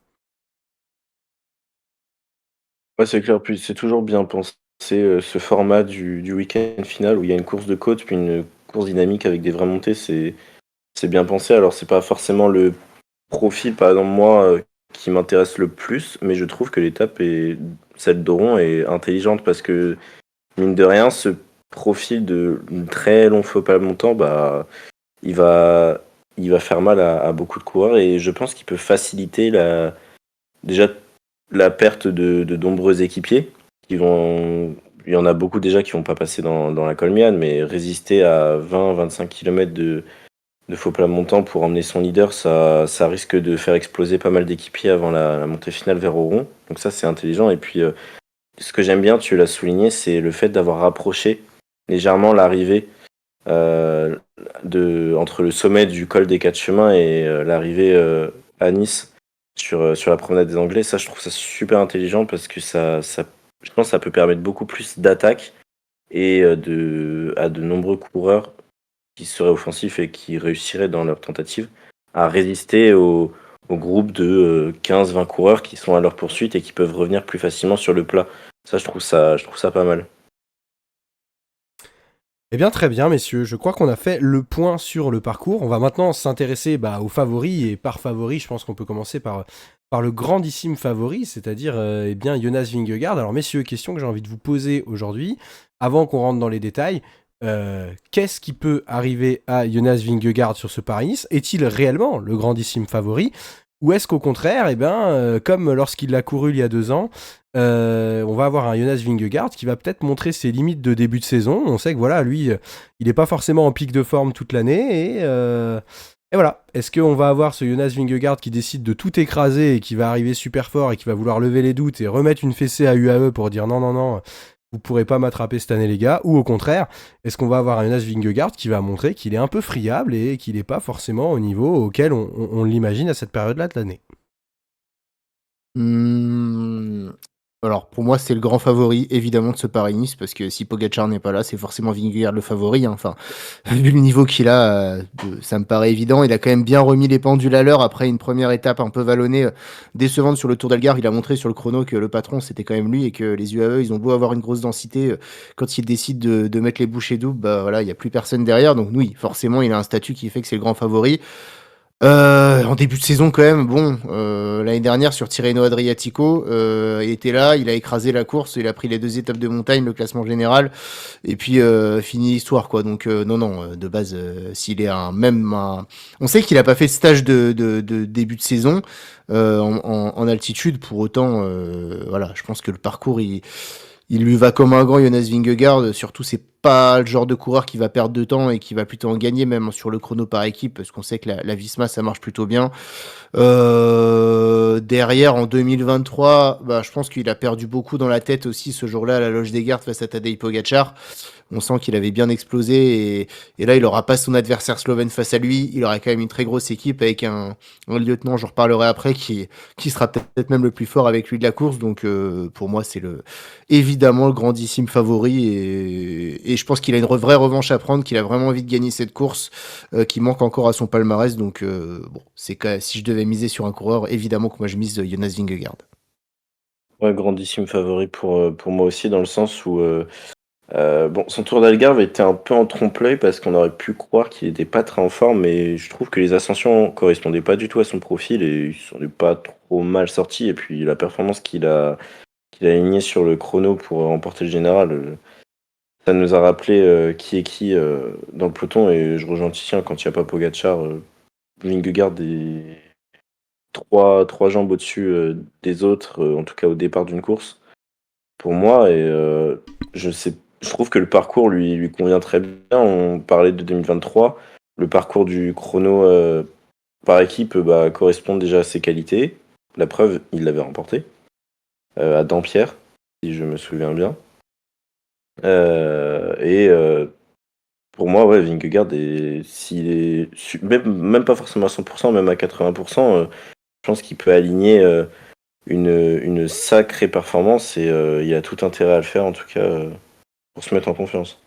Ouais, c'est clair, puis c'est toujours bien pensé, ce format du week-end final où il y a une course de côte, puis une course dynamique avec des vraies montées, c'est bien pensé. Alors c'est pas forcément le profil, par exemple moi, qui m'intéresse le plus, mais je trouve que celle d'Oron est intelligente parce que, mine de rien, ce profil de très long faux pas montant, bah, il va, il va faire mal à beaucoup de coureurs et je pense qu'il peut faciliter déjà la perte de nombreux équipiers qui vont. Il y en a beaucoup déjà qui vont pas passer dans la Colmiane, mais résister à 20-25 km de faux plat montant pour emmener son leader, ça risque de faire exploser pas mal d'équipiers avant la montée finale vers Oron. Donc ça, c'est intelligent. Et puis, ce que j'aime bien, tu l'as souligné, c'est le fait d'avoir rapproché légèrement l'arrivée entre le sommet du col des Quatre Chemins et l'arrivée à Nice sur la promenade des Anglais. Ça, je trouve ça super intelligent parce que je pense que ça peut permettre beaucoup plus d'attaques et à de nombreux coureurs qui seraient offensifs et qui réussiraient dans leur tentative à résister au groupe de 15-20 coureurs qui sont à leur poursuite et qui peuvent revenir plus facilement sur le plat. Ça, je trouve ça pas mal. Eh bien, très bien, messieurs. Je crois qu'on a fait le point sur le parcours. On va maintenant s'intéresser aux favoris. Et par favori, je pense qu'on peut commencer par le grandissime favori, c'est-à-dire eh bien Jonas Vingegaard. Alors, messieurs, question que j'ai envie de vous poser aujourd'hui, avant qu'on rentre dans les détails. Qu'est-ce qui peut arriver à Jonas Vingegaard sur ce Paris-Nice? Est-il réellement le grandissime favori? Ou est-ce qu'au contraire, comme lorsqu'il l'a couru il y a 2 ans, on va avoir un Jonas Vingegaard qui va peut-être montrer ses limites de début de saison. On sait que voilà, lui, il n'est pas forcément en pic de forme toute l'année. Et voilà, est-ce qu'on va avoir ce Jonas Vingegaard qui décide de tout écraser et qui va arriver super fort et qui va vouloir lever les doutes et remettre une fessée à UAE pour dire non, non, non, vous pourrez pas m'attraper cette année les gars? Ou au contraire, est-ce qu'on va avoir un Jonas Vingegaard qui va montrer qu'il est un peu friable et qu'il n'est pas forcément au niveau auquel on l'imagine à cette période-là de l'année? Mmh. Alors pour moi, c'est le grand favori évidemment de ce Paris-Nice parce que si Pogacar n'est pas là, c'est forcément Vingegaard le favori, hein. Enfin, vu le niveau qu'il a, ça me paraît évident. Il a quand même bien remis les pendules à l'heure après une première étape un peu vallonnée, décevante sur le Tour d'Algarve. Il a montré sur le chrono que le patron, c'était quand même lui et que les UAE, ils ont beau avoir une grosse densité, quand ils décident de mettre les bouchées doubles, bah voilà, il y a plus personne derrière. Donc oui, forcément, il a un statut qui fait que c'est le grand favori. En début de saison quand même, bon, l'année dernière sur Tirreno Adriatico, il était là, il a écrasé la course, il a pris les 2 étapes de montagne, le classement général et puis, fini l'histoire quoi donc non, non, de base, s'il est on sait qu'il a pas fait de stage de début de saison, en altitude pour autant, voilà, je pense que le parcours il lui va comme un gant, Jonas Vingegaard. Surtout, c'est pas le genre de coureur qui va perdre de temps et qui va plutôt en gagner, même sur le chrono par équipe, parce qu'on sait que la Visma, ça marche plutôt bien. Derrière, en 2023, bah, je pense qu'il a perdu beaucoup dans la tête aussi ce jour-là à la Loge des Gardes face à Tadej Pogacar. On sent qu'il avait bien explosé et là, il aura pas son adversaire slovène face à lui. Il aura quand même une très grosse équipe avec un lieutenant, j'en reparlerai après, qui sera peut-être même le plus fort avec lui de la course. Donc, pour moi, c'est évidemment le grandissime favori et je pense qu'il a une vraie revanche à prendre, qu'il a vraiment envie de gagner cette course, qui manque encore à son palmarès. Donc, bon, si je devais miser sur un coureur, évidemment que moi je mise Jonas Vingegaard. Ouais, grandissime favori pour moi aussi, dans le sens où bon, son Tour d'Algarve était un peu en trompe-l'œil parce qu'on aurait pu croire qu'il était pas très en forme, mais je trouve que les ascensions correspondaient pas du tout à son profil et ils sont pas trop mal sortis. Et puis la performance qu'il a alignée sur le chrono pour remporter le général, ça nous a rappelé qui est qui dans le peloton. Et je rejoins Titien, quand il n'y a pas Pogacar, Vingegaard est trois jambes au-dessus des autres, en tout cas au départ d'une course, pour moi. Et je sais, je trouve que le parcours lui convient très bien. On parlait de 2023. Le parcours du chrono par équipe correspond déjà à ses qualités. La preuve, il l'avait remporté à Dampierre, si je me souviens bien. Et pour moi, ouais, Vingegaard, s'il est même pas forcément à 100%, même à 80%, je pense qu'il peut aligner une sacrée performance et il a tout intérêt à le faire, en tout cas, pour se mettre en confiance.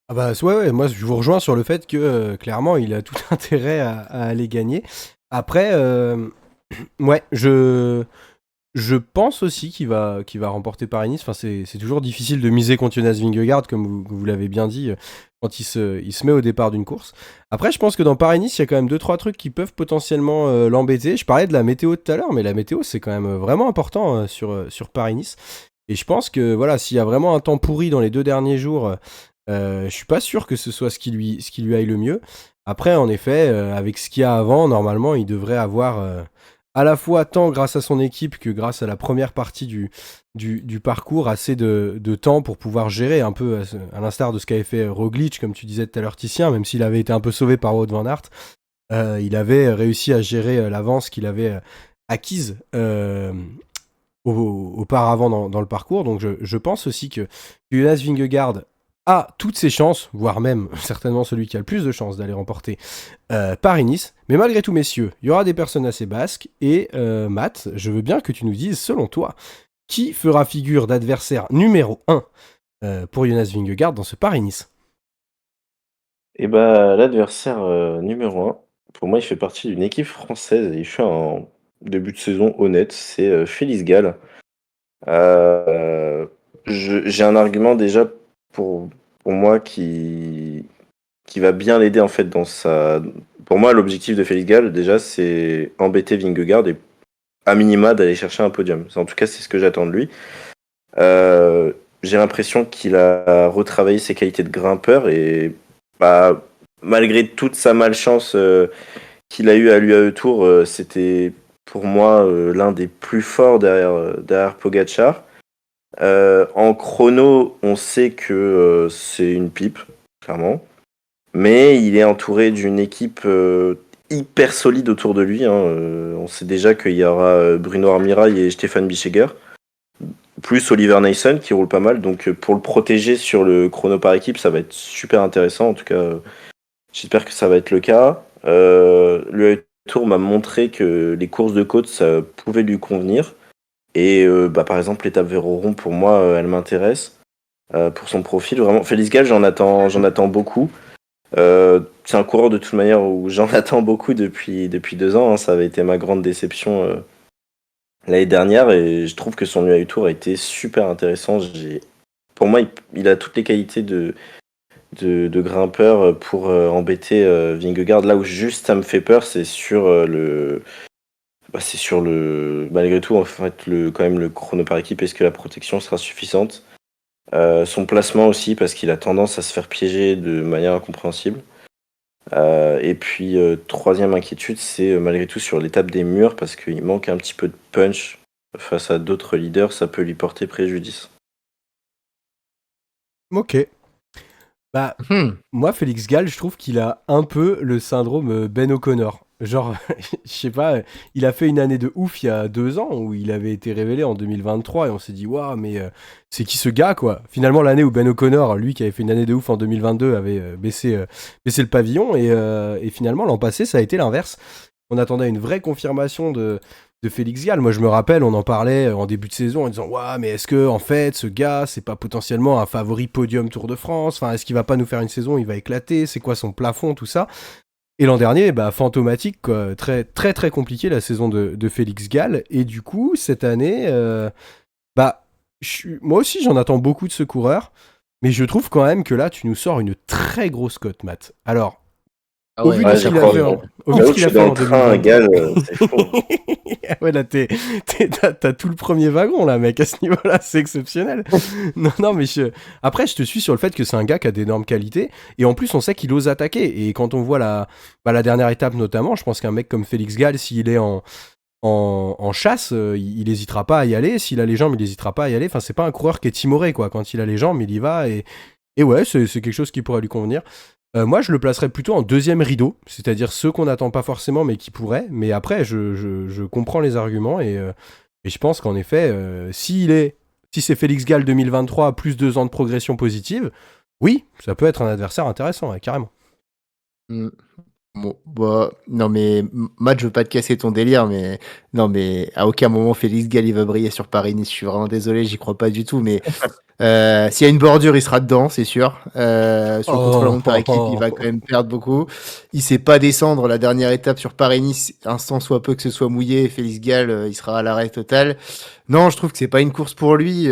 Ah bah ouais, ouais, moi je vous rejoins sur le fait que clairement il a tout intérêt à aller gagner. Après, ouais, je pense aussi qu'il va remporter Paris-Nice. Enfin, c'est toujours difficile de miser contre Jonas Vingegaard, comme vous l'avez bien dit, quand il se met au départ d'une course. Après, je pense que dans Paris-Nice, il y a quand même 2-3 trucs qui peuvent potentiellement l'embêter. Je parlais de la météo tout à l'heure, mais la météo, c'est quand même vraiment important sur Paris-Nice. Et je pense que voilà, s'il y a vraiment un temps pourri dans les 2 derniers jours, je suis pas sûr que ce soit ce qui lui aille le mieux. Après, en effet, avec ce qu'il y a avant, normalement, il devrait avoir à la fois tant grâce à son équipe que grâce à la première partie du parcours, assez de temps pour pouvoir gérer un peu, à l'instar de ce qu'avait fait Roglic, comme tu disais tout à l'heure, Titien, même s'il avait été un peu sauvé par Wout van Aert, il avait réussi à gérer l'avance qu'il avait acquise auparavant dans le parcours. Donc je pense aussi que Jonas Vingegaard a toutes ses chances, voire même certainement celui qui a le plus de chances d'aller remporter Paris-Nice. Mais malgré tout, messieurs, il y aura des personnes assez basques. Et Matt, je veux bien que tu nous dises, selon toi, qui fera figure d'adversaire numéro 1 pour Jonas Vingegaard dans ce Paris-Nice? Et bah, l'adversaire numéro un, pour moi, il fait partie d'une équipe française et il fait un début de saison honnête, c'est Félix Gall. Euh, j'ai un argument déjà pour, pour moi qui va bien l'aider en fait dans sa. Pour moi, l'objectif de Félix Gall, déjà, c'est embêter Vingegaard et à minima d'aller chercher un podium. En tout cas, c'est ce que j'attends de lui. Euh, j'ai l'impression qu'il a retravaillé ses qualités de grimpeur et bah, malgré toute sa malchance qu'il a eu à l'UAE Tour, c'était pour moi l'un des plus forts derrière Pogacar. En chrono, on sait que c'est une pipe, clairement. Mais il est entouré d'une équipe hyper solide autour de lui, hein. On sait déjà qu'il y aura Bruno Armirail et Stéphane Bischegger, plus Oliver Naesen qui roule pas mal. Donc pour le protéger sur le chrono par équipe, ça va être super intéressant. En tout cas, j'espère que ça va être le cas. Le Tour m'a montré que les courses de côte, ça pouvait lui convenir. Et par exemple, l'étape Véroron, pour moi, elle m'intéresse. Pour son profil, vraiment. Félix Gall, j'en attends beaucoup. C'est un coureur de toute manière où j'en attends beaucoup depuis 2 ans, hein. Ça avait été ma grande déception l'année dernière et je trouve que son UAE Tour a été super intéressant. Pour moi, il a toutes les qualités de grimpeurs pour embêter Vingegaard. Là où juste ça me fait peur, c'est sur malgré tout, en fait, quand même le chrono par équipe. Est-ce que la protection sera suffisante? Son placement aussi, parce qu'il a tendance à se faire piéger de manière incompréhensible. Et puis, troisième inquiétude, c'est malgré tout sur l'étape des murs, parce qu'il manque un petit peu de punch face à d'autres leaders, ça peut lui porter préjudice. Ok. Bah, Hmm. moi, Félix Gall, je trouve qu'il a un peu le syndrome Ben O'Connor. Genre, je sais pas, il a fait une année de ouf il y a 2 ans où il avait été révélé en 2023 et on s'est dit, waouh, mais c'est qui ce gars, quoi? Finalement, l'année où Ben O'Connor, lui qui avait fait une année de ouf en 2022, avait baissé le pavillon et finalement, l'an passé, ça a été l'inverse. On attendait une vraie confirmation de Félix Gall. Moi, je me rappelle, on en parlait en début de saison en disant, waouh, mais est-ce que, en fait, ce gars, c'est pas potentiellement un favori podium Tour de France? Enfin, est-ce qu'il va pas nous faire une saison, il va éclater? C'est quoi son plafond, tout ça? Et l'an dernier, bah, fantomatique, quoi. Très, très, très compliqué la saison de Félix Gall. Et du coup, cette année, bah, moi aussi, j'en attends beaucoup de ce coureur. Mais je trouve quand même que là, tu nous sors une très grosse cote, Matt. Alors, Ah au ouais, vu de Ouais, ce qu'il a j'accrois. fait au vu de J'avoue ce que qu'il je a suis fait dans en le train, 2023. Gal, c'est fou. Ouais, là, t'as tout le premier wagon, là, mec, à ce niveau-là, c'est exceptionnel. Non, mais après, je te suis sur le fait que c'est un gars qui a d'énormes qualités, et en plus, on sait qu'il ose attaquer, et quand on voit la dernière étape, notamment, je pense qu'un mec comme Félix Gall, s'il est en chasse, il hésitera pas à y aller, s'il a les jambes, il hésitera pas à y aller, enfin, c'est pas un coureur qui est timoré, quoi, quand il a les jambes, il y va, et ouais, c'est quelque chose qui pourrait lui convenir. Moi, je le placerais plutôt en deuxième rideau, c'est-à-dire ceux qu'on n'attend pas forcément, mais qui pourraient. Mais après, je comprends les arguments et je pense qu'en effet, si c'est Félix Gall 2023 plus 2 ans de progression positive, oui, ça peut être un adversaire intéressant, ouais, carrément. Hmm. Bon, bah, non mais Matt, je veux pas te casser ton délire, mais non mais à aucun moment Félix Gall il va briller sur Paris-Nice. Je suis vraiment désolé, j'y crois pas du tout. Mais s'il y a une bordure, il sera dedans, c'est sûr. Sur le contre-la-montre par équipe, il va quand même perdre beaucoup. Il sait pas descendre la dernière étape sur Paris-Nice, instant soit peu que ce soit mouillé. Félix Gall, il sera à l'arrêt total. Non, je trouve que c'est pas une course pour lui.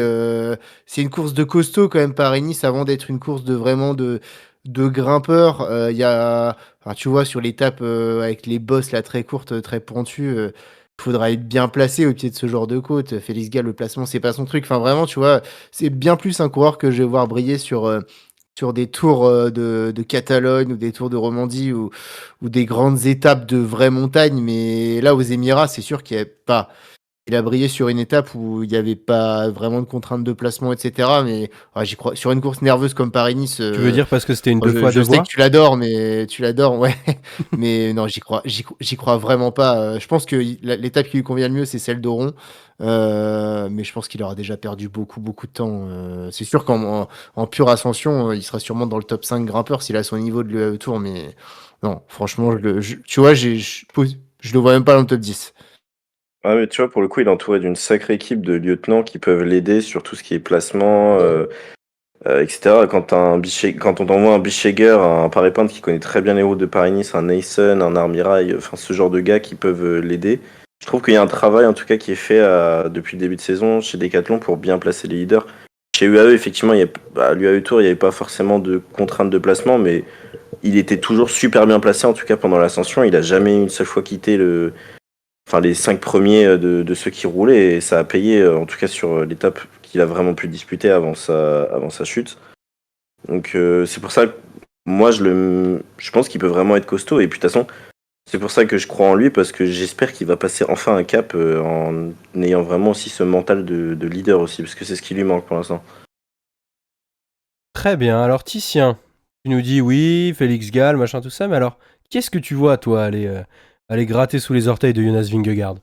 C'est une course de costaud quand même Paris-Nice avant d'être une course de vraiment de grimpeur. Il y a, enfin, tu vois, sur l'étape avec les bosses là très courtes, très pointues. Faudra être bien placé au pied de ce genre de côte. Félix Gall, le placement, c'est pas son truc. Enfin, vraiment, tu vois, c'est bien plus un coureur que je vais voir briller sur des tours de Catalogne ou des tours de Romandie ou des grandes étapes de vraie montagne. Mais là, aux Émirats, c'est sûr qu'il n'y a pas. Il a brillé sur une étape où il n'y avait pas vraiment de contraintes de placement, etc. Mais ouais, j'y crois. Sur une course nerveuse comme Paris-Nice, Tu veux dire parce que c'était une moi, deux fois je deux sais voies? que tu l'adores, mais tu l'adores, ouais. Mais non, j'y crois vraiment pas. Je pense que l'étape qui lui convient le mieux, c'est celle d'Oron. Mais je pense qu'il aura déjà perdu beaucoup, beaucoup de temps. C'est sûr en pure ascension, il sera sûrement dans le top 5 grimpeur s'il a son niveau de l'UAE Tour. Mais non, franchement, tu vois, je le vois même pas dans le top 10. Ah, mais tu vois, pour le coup, il est entouré d'une sacrée équipe de lieutenants qui peuvent l'aider sur tout ce qui est placement, etc. Quand on t'envoie un Bischegger, un Paré-Peintre qui connaît très bien les routes de Paris-Nice, un Nason, un Armirail, enfin ce genre de gars qui peuvent l'aider. Je trouve qu'il y a un travail en tout cas qui est fait depuis le début de saison chez Decathlon pour bien placer les leaders. Chez UAE, effectivement, l'UAE Tour, il n'y avait pas forcément de contraintes de placement, mais il était toujours super bien placé, en tout cas pendant l'ascension. Il a jamais une seule fois quitté les 5 premiers de ceux qui roulaient, et ça a payé, en tout cas sur l'étape qu'il a vraiment pu disputer avant sa chute. Donc c'est pour ça que moi je pense qu'il peut vraiment être costaud, et puis de toute façon c'est pour ça que je crois en lui, parce que j'espère qu'il va passer enfin un cap en ayant vraiment aussi ce mental de leader aussi, parce que c'est ce qui lui manque pour l'instant. Très bien. Alors, Titien, tu nous dis oui, Félix Gall, machin, tout ça, mais alors, qu'est-ce que tu vois, toi, aller gratter sous les orteils de Jonas Vingegaard?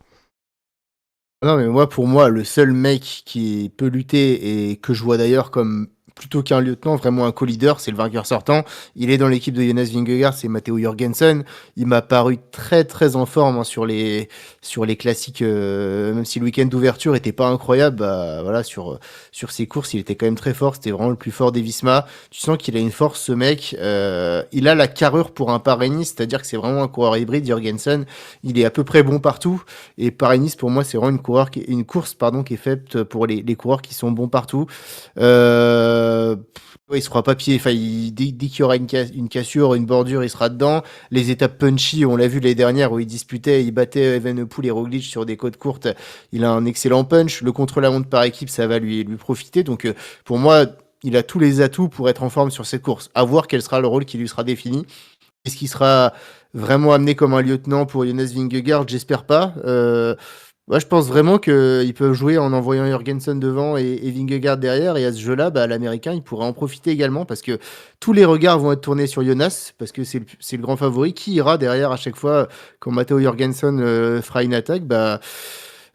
Non, mais moi, pour moi, le seul mec qui peut lutter et que je vois d'ailleurs comme plutôt qu'un lieutenant, vraiment un co-leader, c'est le vainqueur sortant. Il est dans l'équipe de Jonas Vingegaard, c'est Matteo Jorgensen. Il m'a paru très très en forme hein, sur les classiques, même si le week-end d'ouverture était pas incroyable, bah, voilà, sur ses courses, il était quand même très fort. C'était vraiment le plus fort des Visma. Tu sens qu'il a une force, ce mec. Il a la carrure pour un Paris-Nice, c'est-à-dire que c'est vraiment un coureur hybride, Jorgensen. Il est à peu près bon partout. Et Paris-Nice, pour moi, c'est vraiment une course qui est faite pour les coureurs qui sont bons partout. Ouais, il se fera pas pied. Enfin, dès qu'il y aura une cassure, une bordure, il sera dedans. Les étapes punchy, on l'a vu l'année dernière où il disputait, il battait Evenepoel et Roglic sur des côtes courtes. Il a un excellent punch. Le contre-la-montre par équipe, ça va lui profiter. Donc, pour moi, il a tous les atouts pour être en forme sur cette course. À voir quel sera le rôle qui lui sera défini. Est-ce qu'il sera vraiment amené comme un lieutenant pour Jonas Vingegaard? J'espère pas. Moi, je pense vraiment qu'ils peuvent jouer en envoyant Jorgensen devant et Vingegaard derrière. Et à ce jeu-là, l'Américain, il pourrait en profiter également parce que tous les regards vont être tournés sur Jonas parce que c'est le grand favori. Qui ira derrière à chaque fois quand Matteo Jorgensen fera une attaque?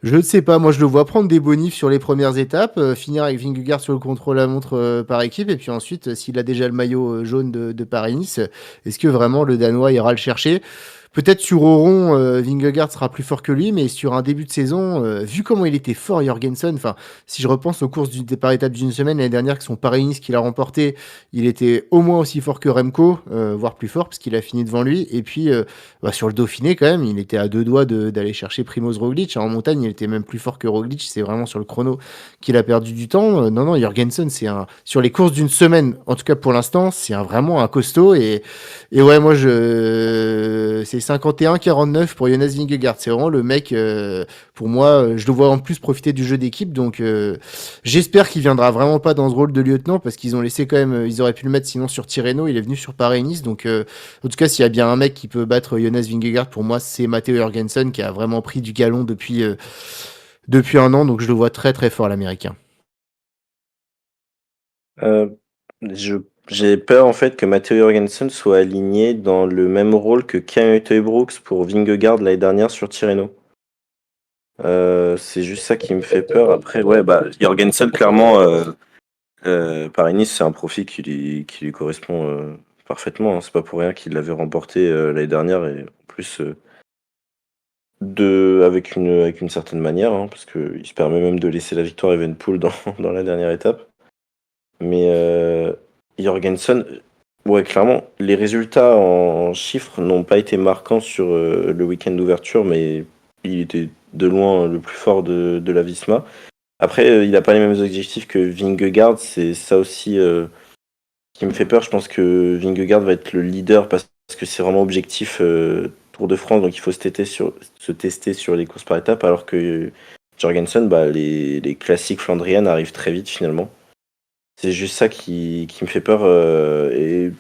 Je ne sais pas. Moi, je le vois prendre des bonifs sur les premières étapes, finir avec Vingegaard sur le contrôle-la-montre par équipe. Et puis ensuite, s'il a déjà le maillot jaune de Paris-Nice, est-ce que vraiment le Danois ira le chercher? Peut-être sur Oron, Vingegaard sera plus fort que lui, mais sur un début de saison, vu comment il était fort, Jorgensen, enfin, si je repense aux courses par étape d'une semaine l'année dernière, qui sont Paris-Nice qu'il a remporté, il était au moins aussi fort que Remco, voire plus fort, parce qu'il a fini devant lui. Et puis, sur le Dauphiné, quand même, il était à deux doigts d'aller chercher Primoz Roglic. En montagne, il était même plus fort que Roglic. C'est vraiment sur le chrono qu'il a perdu du temps. Non, Jorgensen, sur les courses d'une semaine, en tout cas pour l'instant, c'est vraiment un costaud. Et ouais, moi, c'est 51-49 pour Jonas Vingegaard. C'est vraiment le mec, pour moi, je le vois en plus profiter du jeu d'équipe. Donc, j'espère qu'il viendra vraiment pas dans ce rôle de lieutenant parce qu'ils ont laissé quand même, ils auraient pu le mettre sinon sur Tirreno. Il est venu sur Paris-Nice. Donc, en tout cas, s'il y a bien un mec qui peut battre Jonas Vingegaard, pour moi, c'est Matteo Jorgensen qui a vraiment pris du galon depuis un an. Donc, je le vois très très fort, l'Américain. J'ai peur en fait que Matteo Jorgensen soit aligné dans le même rôle que Kym Uijtdebroeks pour Vingegaard l'année dernière sur Tirreno. C'est juste ça qui me fait peur. Après, ouais, Jorgensen, clairement, Paris-Nice, c'est un profil qui lui correspond parfaitement. Hein. C'est pas pour rien qu'il l'avait remporté l'année dernière et en plus avec une certaine manière, hein, parce qu'il se permet même de laisser la victoire à Evenepoel dans la dernière étape. Mais Jorgensen, ouais, clairement, les résultats en chiffres n'ont pas été marquants sur le week-end d'ouverture, mais il était de loin le plus fort de la Visma. Après, il n'a pas les mêmes objectifs que Vingegaard, c'est ça aussi qui me fait peur. Je pense que Vingegaard va être le leader parce que c'est vraiment objectif Tour de France, donc il faut se tester sur les courses par étapes, alors que Jorgensen, les classiques flandriennes arrivent très vite finalement. C'est juste ça qui me fait peur et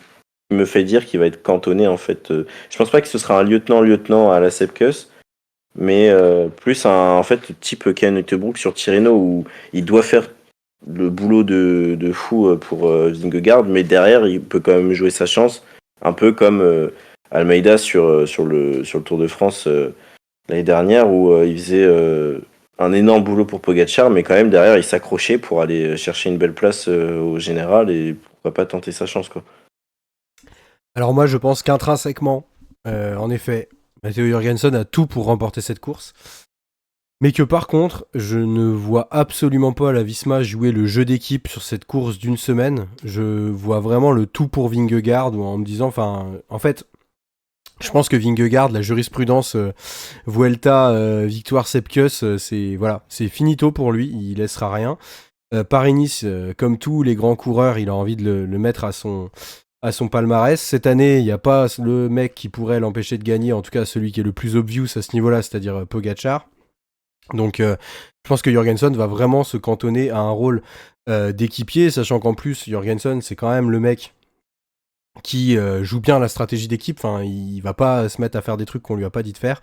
qui me fait dire qu'il va être cantonné en fait. Je pense pas que ce sera un lieutenant à la Sepkus, mais plus en fait type Kym Uijtdebroeks sur Tirreno où il doit faire le boulot de fou pour Vingegaard, mais derrière il peut quand même jouer sa chance, un peu comme Almeida sur le Tour de France l'année dernière où il faisait un énorme boulot pour Pogacar, mais quand même derrière il s'accrochait pour aller chercher une belle place au général et pourquoi pas tenter sa chance quoi. Alors moi je pense qu'intrinsèquement, en effet, Matteo Jorgensen a tout pour remporter cette course, mais que par contre je ne vois absolument pas la Visma jouer le jeu d'équipe sur cette course d'une semaine. Je vois vraiment le tout pour Vingegaard en me disant, en fait, je pense que Vingegaard, la jurisprudence Vuelta, victoire Sepkus, c'est finito pour lui, il laissera rien. Paris-Nice, comme tous les grands coureurs, il a envie de le mettre à son palmarès. Cette année, il n'y a pas le mec qui pourrait l'empêcher de gagner, en tout cas celui qui est le plus obvious à ce niveau-là, c'est-à-dire Pogacar. Donc je pense que Jorgensen va vraiment se cantonner à un rôle d'équipier, sachant qu'en plus, Jorgensen, c'est quand même le mec qui joue bien la stratégie d'équipe. Enfin, il va pas se mettre à faire des trucs qu'on lui a pas dit de faire.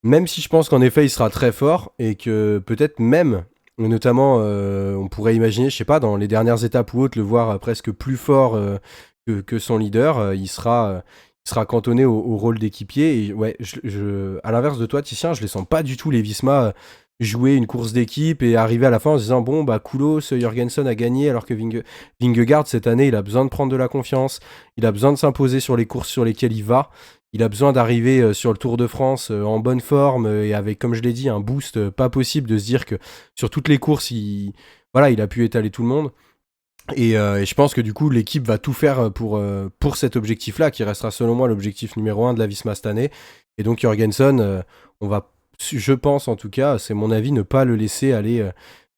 Même si je pense qu'en effet, il sera très fort et que peut-être même, notamment, on pourrait imaginer, je sais pas, dans les dernières étapes ou autres, le voir presque plus fort que son leader. Il sera cantonné au rôle d'équipier. Et ouais, à l'inverse de toi, Titien, je les sens pas du tout les Visma jouer une course d'équipe et arriver à la fin en se disant bon Koulos, Jorgensen a gagné alors que Vingegaard cette année il a besoin de prendre de la confiance, il a besoin de s'imposer sur les courses sur lesquelles il va, il a besoin d'arriver sur le Tour de France en bonne forme et avec, comme je l'ai dit, un boost pas possible, de se dire que sur toutes les courses il a pu étaler tout le monde. Et je pense que du coup l'équipe va tout faire pour cet objectif là qui restera selon moi l'objectif numéro 1 de la Visma cette année. Et donc Jorgensen, on va, je pense en tout cas, c'est mon avis, ne pas le laisser aller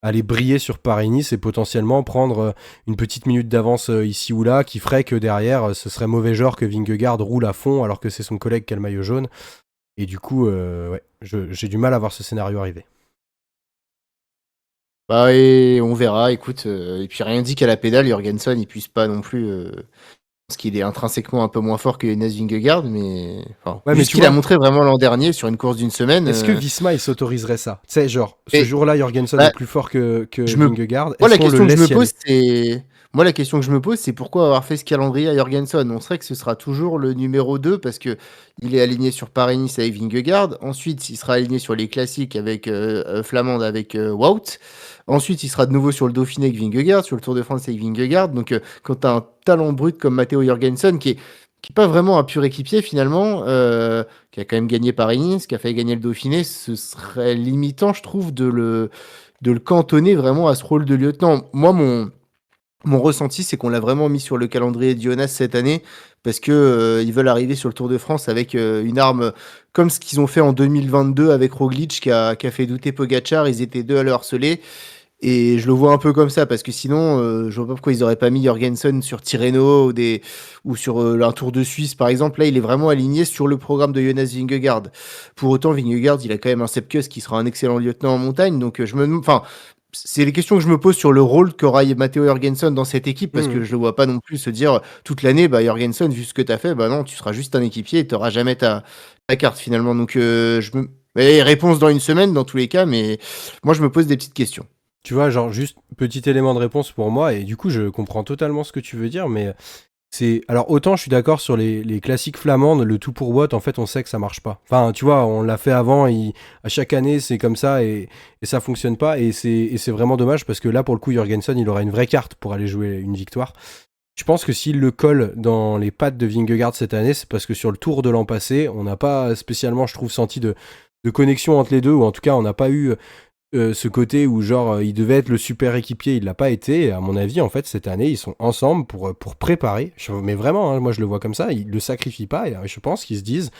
aller briller sur Paris-Nice et potentiellement prendre une petite minute d'avance ici ou là, qui ferait que derrière, ce serait mauvais genre que Vingegaard roule à fond alors que c'est son collègue qui a le maillot jaune. Et du coup, ouais, j'ai du mal à voir ce scénario arriver. Bah, et on verra, écoute. Et puis rien dit qu'à la pédale, Jorgensen, il puisse pas non plus. Parce qu'il est intrinsèquement un peu moins fort que Jonas Vingegaard, mais. Enfin, Ouais, vu mais ce tu qu'il a vois, montré vraiment l'an dernier sur une course d'une semaine. est-ce que Visma, il s'autoriserait ça? Tu sais, genre, ce Et, jour-là, Jorgensen est bah, plus fort que je me Vingegaard. Moi, Est-ce la qu'on le question que je laisse me y pose, aller? c'est pourquoi avoir fait ce calendrier à Jorgensen? On serait que ce sera toujours le numéro 2 parce que il est aligné sur Paris-Nice avec Vingegaard. Ensuite, il sera aligné sur les classiques avec Flamande avec Wout. Ensuite, il sera de nouveau sur le Dauphiné avec Vingegaard, sur le Tour de France avec Vingegaard. Donc, quand tu as un talent brut comme Matteo Jorgensen, qui est pas vraiment un pur équipier finalement, qui a quand même gagné Paris-Nice, qui a fait gagner le Dauphiné, ce serait limitant, je trouve, de le cantonner vraiment à ce rôle de lieutenant. Moi, mon ressenti, c'est qu'on l'a vraiment mis sur le calendrier de Jonas cette année parce que ils veulent arriver sur le Tour de France avec une arme comme ce qu'ils ont fait en 2022 avec Roglic qui a fait douter Pogacar. Ils étaient deux à le harceler. Et je le vois un peu comme ça, parce que sinon, je vois pas pourquoi ils auraient pas mis Jorgensen sur Tirreno ou sur un Tour de Suisse, par exemple. Là, il est vraiment aligné sur le programme de Jonas Vingegaard. Pour autant, Vingegaard, il a quand même un Sepp Kuss qui sera un excellent lieutenant en montagne. Donc, enfin, c'est les questions que je me pose sur le rôle qu'aura Matteo Jorgensen dans cette équipe, parce que je le vois pas non plus se dire toute l'année, bah, Jorgensen, vu ce que tu as fait, bah non, tu seras juste un équipier et tu n'auras jamais ta carte finalement. Donc, réponse dans une semaine, dans tous les cas, mais moi, je me pose des petites questions. Tu vois, genre, juste petit élément de réponse pour moi, et du coup, je comprends totalement ce que tu veux dire, mais c'est. Alors, autant je suis d'accord sur les classiques flamandes, le tout pour Watt, en fait, on sait que ça marche pas. Enfin, tu vois, on l'a fait avant, à chaque année, c'est comme ça, et ça fonctionne pas, et c'est vraiment dommage, parce que là, pour le coup, Jorgensen, il aura une vraie carte pour aller jouer une victoire. Je pense que s'il le colle dans les pattes de Vingegaard cette année, c'est parce que sur le tour de l'an passé, on n'a pas spécialement, je trouve, senti de connexion entre les deux, ou en tout cas, on n'a pas eu ce côté où genre il devait être le super équipier, il l'a pas été. Et à mon avis, en fait, cette année, ils sont ensemble pour préparer. Mais vraiment, hein, moi je le vois comme ça, ils le sacrifient pas. Et je pense qu'ils se disent,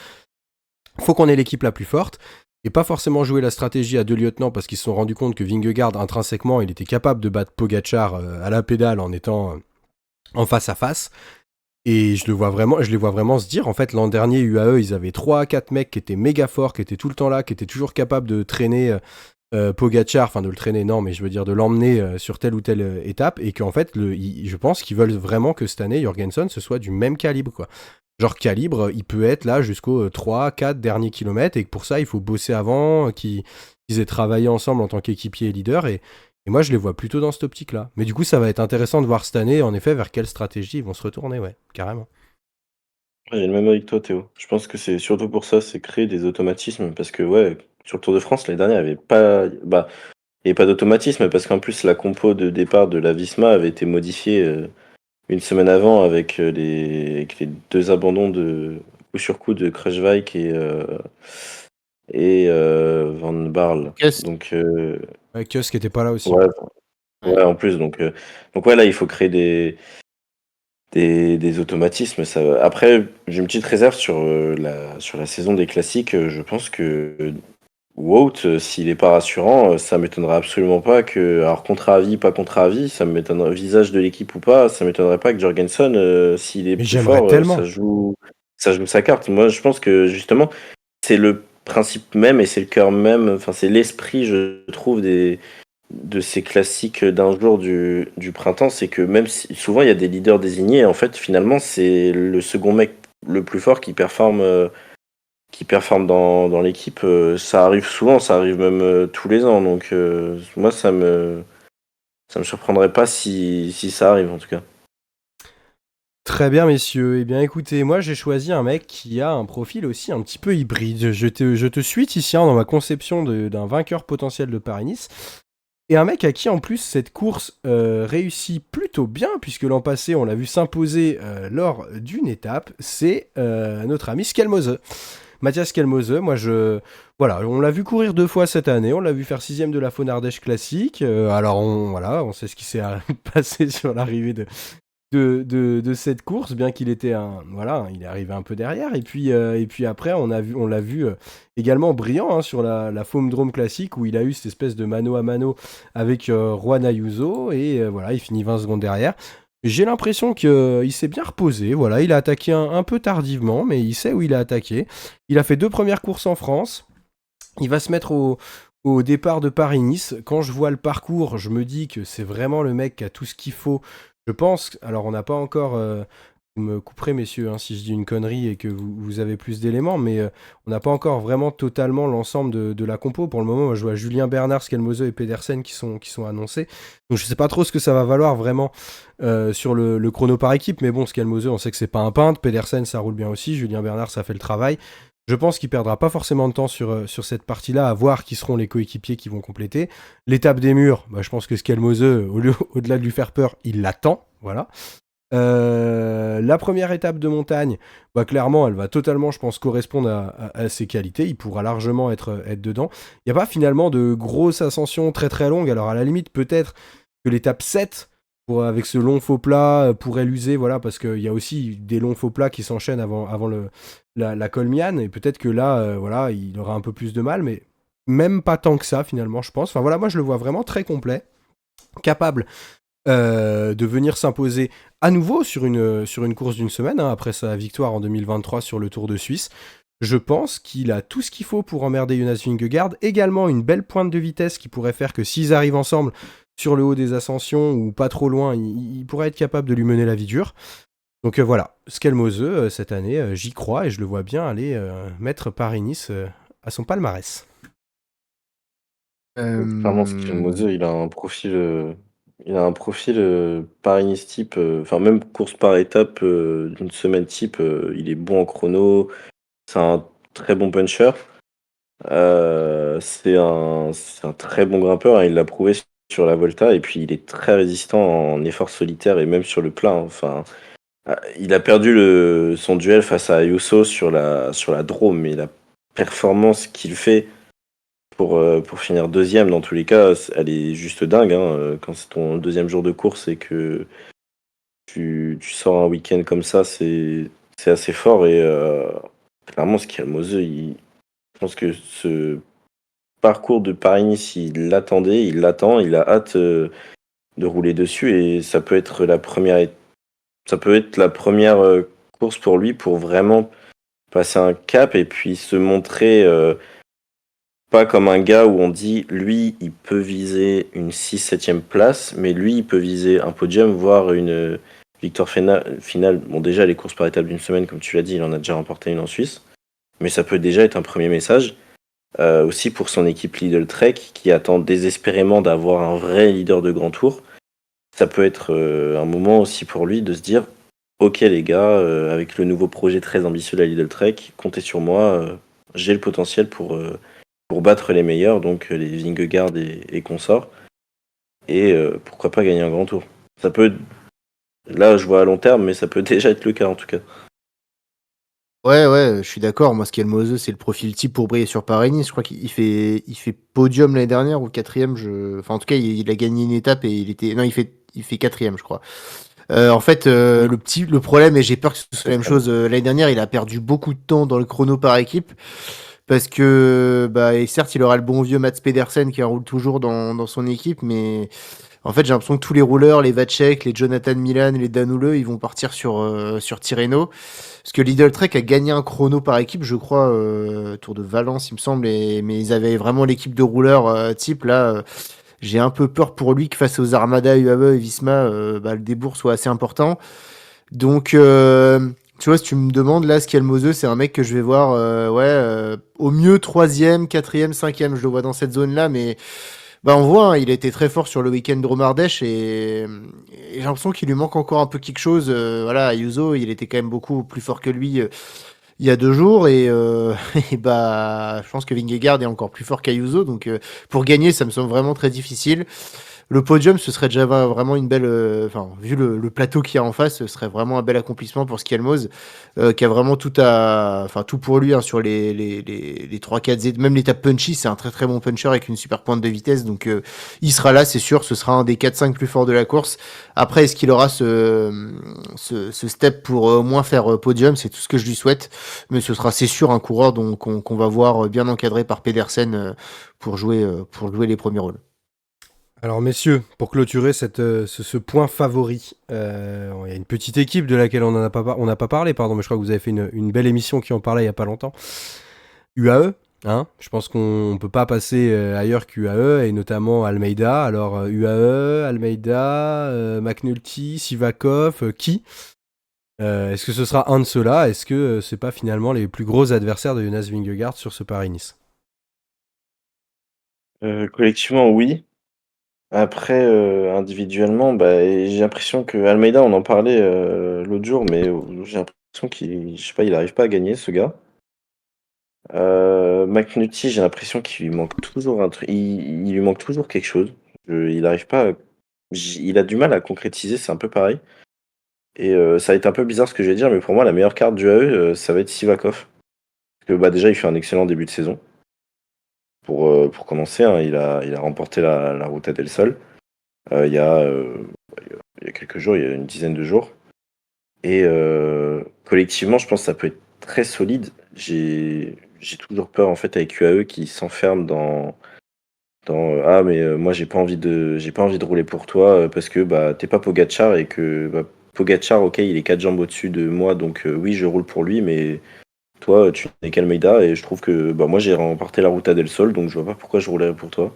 faut qu'on ait l'équipe la plus forte. Et pas forcément jouer la stratégie à deux lieutenants parce qu'ils se sont rendus compte que Vingegaard, intrinsèquement, il était capable de battre Pogacar à la pédale en étant en face à face. Et je les vois vraiment se dire, en fait, l'an dernier, UAE, ils avaient 3-4 mecs qui étaient méga forts, qui étaient tout le temps là, qui étaient toujours capables de traîner Pogacar, enfin de le traîner, non, mais je veux dire de l'emmener sur telle ou telle étape, et qu'en fait, je pense qu'ils veulent vraiment que cette année, Jorgensen, ce soit du même calibre, quoi. Genre calibre, il peut être là jusqu'aux 3-4 derniers kilomètres, et que pour ça, il faut bosser avant, qu'ils aient travaillé ensemble en tant qu'équipier et leader, et moi, je les vois plutôt dans cette optique-là. Mais du coup, ça va être intéressant de voir cette année, en effet, vers quelle stratégie ils vont se retourner, ouais, carrément. Ouais, j'ai le même avis que toi, Théo. Je pense que c'est surtout pour ça, c'est créer des automatismes. Parce que, ouais, sur le Tour de France, l'année dernière, il n'y avait pas, bah, il y avait pas d'automatisme. Parce qu'en plus, la compo de départ de la Visma avait été modifiée une semaine avant avec les deux abandons de coup sur coup de Kruijswijk et Van Barle. Yes. Donc, Ouais, Kuss qui était pas là aussi. ouais, Ouais. ouais, en plus. Donc ouais, là, il faut créer des automatismes. Ça. Après, j'ai une petite réserve sur la saison des classiques. Je pense que Wout, s'il est pas rassurant, ça m'étonnerait absolument pas que. Alors, contre-avis, pas contre-avis, ça m'étonnerait, visage de l'équipe ou pas, ça m'étonnerait pas que Jorgensen, s'il est Mais plus j'aimerais fort, tellement. ça joue sa carte. Moi, je pense que justement, c'est le principe même et c'est le cœur même, enfin, c'est l'esprit, je trouve, de ces classiques d'un jour du printemps, c'est que même si souvent il y a des leaders désignés, en fait finalement c'est le second mec le plus fort qui performe dans l'équipe. Ça arrive souvent, ça arrive même tous les ans, donc moi ça me surprendrait pas si ça arrive en tout cas. Très bien, messieurs. Eh bien, écoutez, moi, j'ai choisi un mec qui a un profil aussi un petit peu hybride. Je te suis, Titien, dans ma conception d'un vainqueur potentiel de Paris-Nice. Et un mec à qui, en plus, cette course réussit plutôt bien, puisque l'an passé, on l'a vu s'imposer lors d'une étape, c'est notre ami Skelmose. Mathias Skelmose, voilà, on l'a vu courir 2 fois cette année, on l'a vu faire 6ème de la Faune Ardèche classique. Alors, on sait ce qui s'est passé sur l'arrivée de de cette course, bien qu'il était voilà, il est arrivé un peu derrière. Et puis après, on l'a vu également brillant hein, sur la Foam Drome Classic, où il a eu cette espèce de mano à mano avec Juan Ayuso, et voilà, il finit 20 secondes derrière. J'ai l'impression qu'il s'est bien reposé. Voilà, il a attaqué un peu tardivement, mais il sait où il a attaqué. Il a fait 2 premières courses en France. Il va se mettre au départ de Paris-Nice. Quand je vois le parcours, je me dis que c'est vraiment le mec qui a tout ce qu'il faut. Je pense, alors on n'a pas encore, vous me couperez messieurs hein, si je dis une connerie et que vous avez plus d'éléments, mais on n'a pas encore vraiment totalement l'ensemble de la compo. Pour le moment, moi, je vois Julien Bernard, Skelmose et Pedersen qui sont annoncés. Donc je sais pas trop ce que ça va valoir vraiment sur le chrono par équipe, mais bon, Skelmose, on sait que c'est pas un peintre. Pedersen, ça roule bien aussi. Julien Bernard, ça fait le travail. Je pense qu'il perdra pas forcément de temps sur cette partie-là, à voir qui seront les coéquipiers qui vont compléter. L'étape des murs, bah, je pense que Skelmose, au-delà de lui faire peur, il l'attend. Voilà. La première étape de montagne, bah, clairement, elle va totalement, je pense, correspondre à ses qualités. Il pourra largement être dedans. Il n'y a pas finalement de grosses ascensions très très longues. Alors à la limite, peut-être que l'étape 7, avec ce long faux plat, pourrait l'user, voilà, parce qu'il y a aussi des longs faux plats qui s'enchaînent avant la Colmiane, et peut-être que là, voilà, il aura un peu plus de mal, mais même pas tant que ça, finalement, je pense. Enfin voilà, moi je le vois vraiment très complet, capable de venir s'imposer à nouveau sur une course d'une semaine, hein, après sa victoire en 2023 sur le Tour de Suisse. Je pense qu'il a tout ce qu'il faut pour emmerder Jonas Vingegaard, également une belle pointe de vitesse qui pourrait faire que s'ils arrivent ensemble sur le haut des ascensions ou pas trop loin, il pourrait être capable de lui mener la vie dure. Donc voilà, Skelmose, cette année, j'y crois et je le vois bien aller mettre Paris-Nice à son palmarès. Clairement, Skelmose, il a un profil Paris-Nice type, enfin même course par étape d'une semaine type, il est bon en chrono, c'est un très bon puncher, c'est un très bon grimpeur, hein, il l'a prouvé sur la Volta, et puis il est très résistant en effort solitaire et même sur le plat. Hein. Enfin, il a perdu son duel face à Ayuso sur la Drôme, mais la performance qu'il fait pour finir deuxième, dans tous les cas, elle est juste dingue. Hein. Quand c'est ton deuxième jour de course et que tu sors un week-end comme ça, c'est assez fort. Et clairement, Skelmose, je pense que ce parcours de Paris-Nice, il l'attendait, il l'attend, il a hâte de rouler dessus. Et ça peut être la première course pour lui pour vraiment passer un cap et puis se montrer pas comme un gars où on dit lui il peut viser une 6-7e place, mais lui il peut viser un podium, voire une victoire finale. Bon, déjà les courses par étapes d'une semaine, comme tu l'as dit, il en a déjà remporté une en Suisse, mais ça peut déjà être un premier message. Aussi pour son équipe Lidl Trek qui attend désespérément d'avoir un vrai leader de grand tour. Ça peut être un moment aussi pour lui de se dire ok les gars, avec le nouveau projet très ambitieux de la Lidl Trek, comptez sur moi, j'ai le potentiel pour battre les meilleurs, donc les Vingegaard et consorts, et pourquoi pas gagner un grand tour. Ça peut, là je vois à long terme, mais ça peut déjà être le cas en tout cas. Ouais, je suis d'accord. Moi, Skelmose, c'est le profil type pour briller sur Paris-Nice. Je crois qu'il fait podium l'année dernière ou quatrième. Enfin, en tout cas, il a gagné une étape et non, il fait quatrième, je crois. En fait, le problème, et j'ai peur que ce soit la même chose, l'année dernière, il a perdu beaucoup de temps dans le chrono par équipe. Parce que, bah, et certes, il aura le bon vieux Mats Pedersen qui roule toujours dans son équipe, mais en fait, j'ai l'impression que tous les rouleurs, les Vacek, les Jonathan Milan, les Danule, ils vont partir sur Tirreno. Parce que Lidl Trek a gagné un chrono par équipe, je crois, Tour de Valence, il me semble, mais ils avaient vraiment l'équipe de rouleurs type. Là, j'ai un peu peur pour lui que face aux Armada, UAE et Visma, le débours soit assez important. Donc, tu vois, si tu me demandes, là, Skelmose, c'est un mec que je vais voir, au mieux 3e, 4e, 5e, je le vois dans cette zone-là, mais bah, on voit, hein, il a été très fort sur le week-end de Romardèche et j'ai l'impression qu'il lui manque encore un peu quelque chose. Voilà, Ayuso, il était quand même beaucoup plus fort que lui il y a 2 jours et bah, je pense que Vingegaard est encore plus fort qu'Ayuso, donc pour gagner, ça me semble vraiment très difficile. le podium, ce serait déjà vraiment une belle, enfin, vu le plateau qu'il y a en face, ce serait vraiment un bel accomplissement pour Skelmos, qui a vraiment tout pour lui, hein, sur les 3-4 même l'étape punchy, c'est un très très bon puncher avec une super pointe de vitesse, donc il sera là, c'est sûr, ce sera un des 4-5 plus forts de la course. Après, est-ce qu'il aura ce step pour au moins faire podium? C'est tout ce que je lui souhaite, mais ce sera, c'est sûr, un coureur qu'on va voir bien encadré par Pedersen pour jouer les premiers rôles. Alors messieurs, pour clôturer ce point favori, il y a une petite équipe de laquelle on n'a pas parlé, pardon, mais je crois que vous avez fait une belle émission qui en parlait il n'y a pas longtemps. UAE, hein, je pense qu'on ne peut pas passer ailleurs qu'UAE, et notamment Almeida. Alors UAE, Almeida, McNulty, Sivakov, qui est-ce que ce sera un de ceux-là? Est-ce que c'est pas finalement les plus gros adversaires de Jonas Vingegaard sur ce Paris-Nice? Collectivement, oui. Après, individuellement, bah, j'ai l'impression que Almeida, on en parlait l'autre jour, mais j'ai l'impression qu'il, je sais pas, il arrive pas à gagner, ce gars. McNulty, j'ai l'impression qu'il lui manque toujours un truc. Il lui manque toujours quelque chose. Il arrive pas. Il a du mal à concrétiser, c'est un peu pareil. Et ça va être un peu bizarre ce que je vais dire, mais pour moi, la meilleure carte du AE, ça va être Sivakov. Parce que bah, déjà, il fait un excellent début de saison. Pour commencer, hein, il a remporté la Ruta del Sol il y a, il y a quelques jours, il y a une dizaine de jours. Et collectivement, je pense que ça peut être très solide. J'ai toujours peur en fait avec UAE qui s'enferme dans ah mais moi j'ai pas envie de rouler pour toi parce que bah t'es pas Pogacar et que bah, Pogacar, ok, il est 4 jambes au-dessus de moi, donc oui, je roule pour lui, mais toi tu n'es qu'Almeida et je trouve que bah moi j'ai remporté la Ruta del Sol, donc je vois pas pourquoi je roulerais pour toi.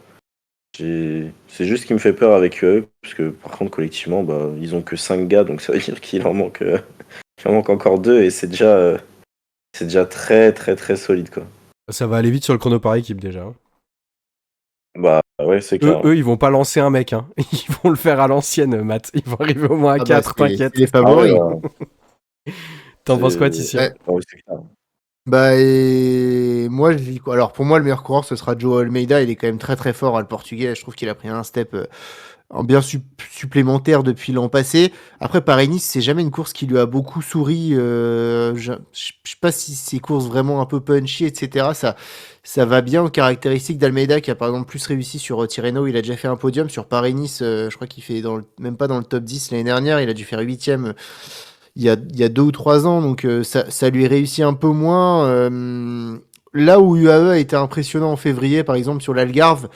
C'est juste ce qui me fait peur avec eux, parce que par contre, collectivement, bah, ils ont que 5 gars, donc ça veut dire qu'il en manque encore 2, et c'est déjà très très très solide, quoi. Ça va aller vite sur le chrono par équipe déjà, hein. Bah ouais, c'est Eux, clair. eux, ils vont pas lancer un mec, hein. Ils vont le faire à l'ancienne, Matt. Ils vont arriver au moins à Ah bah, 4, c'est t'inquiète. les Ah ouais, favoris. T'en penses quoi, Titien? ah ouais, c'est clair. Bah, et moi, je dis quoi? Alors, pour moi, le meilleur coureur, ce sera Joe Almeida. Il est quand même très très fort, hein, le portugais. Je trouve qu'il a pris un step en bien supplémentaire depuis l'an passé. Après, Paris-Nice, c'est jamais une course qui lui a beaucoup souri. Je sais pas si ces courses vraiment un peu punchy, etc. Ça va bien aux caractéristiques d'Almeida, qui a par exemple plus réussi sur Tirreno. Il a déjà fait un podium sur Paris-Nice. Je crois qu'il fait même pas dans le top 10 l'année dernière. Il a dû faire 8e il y a 2 ou 3 ans, donc ça lui réussit un peu moins. Là où UAE a été impressionnant en février, par exemple sur l'Algarve,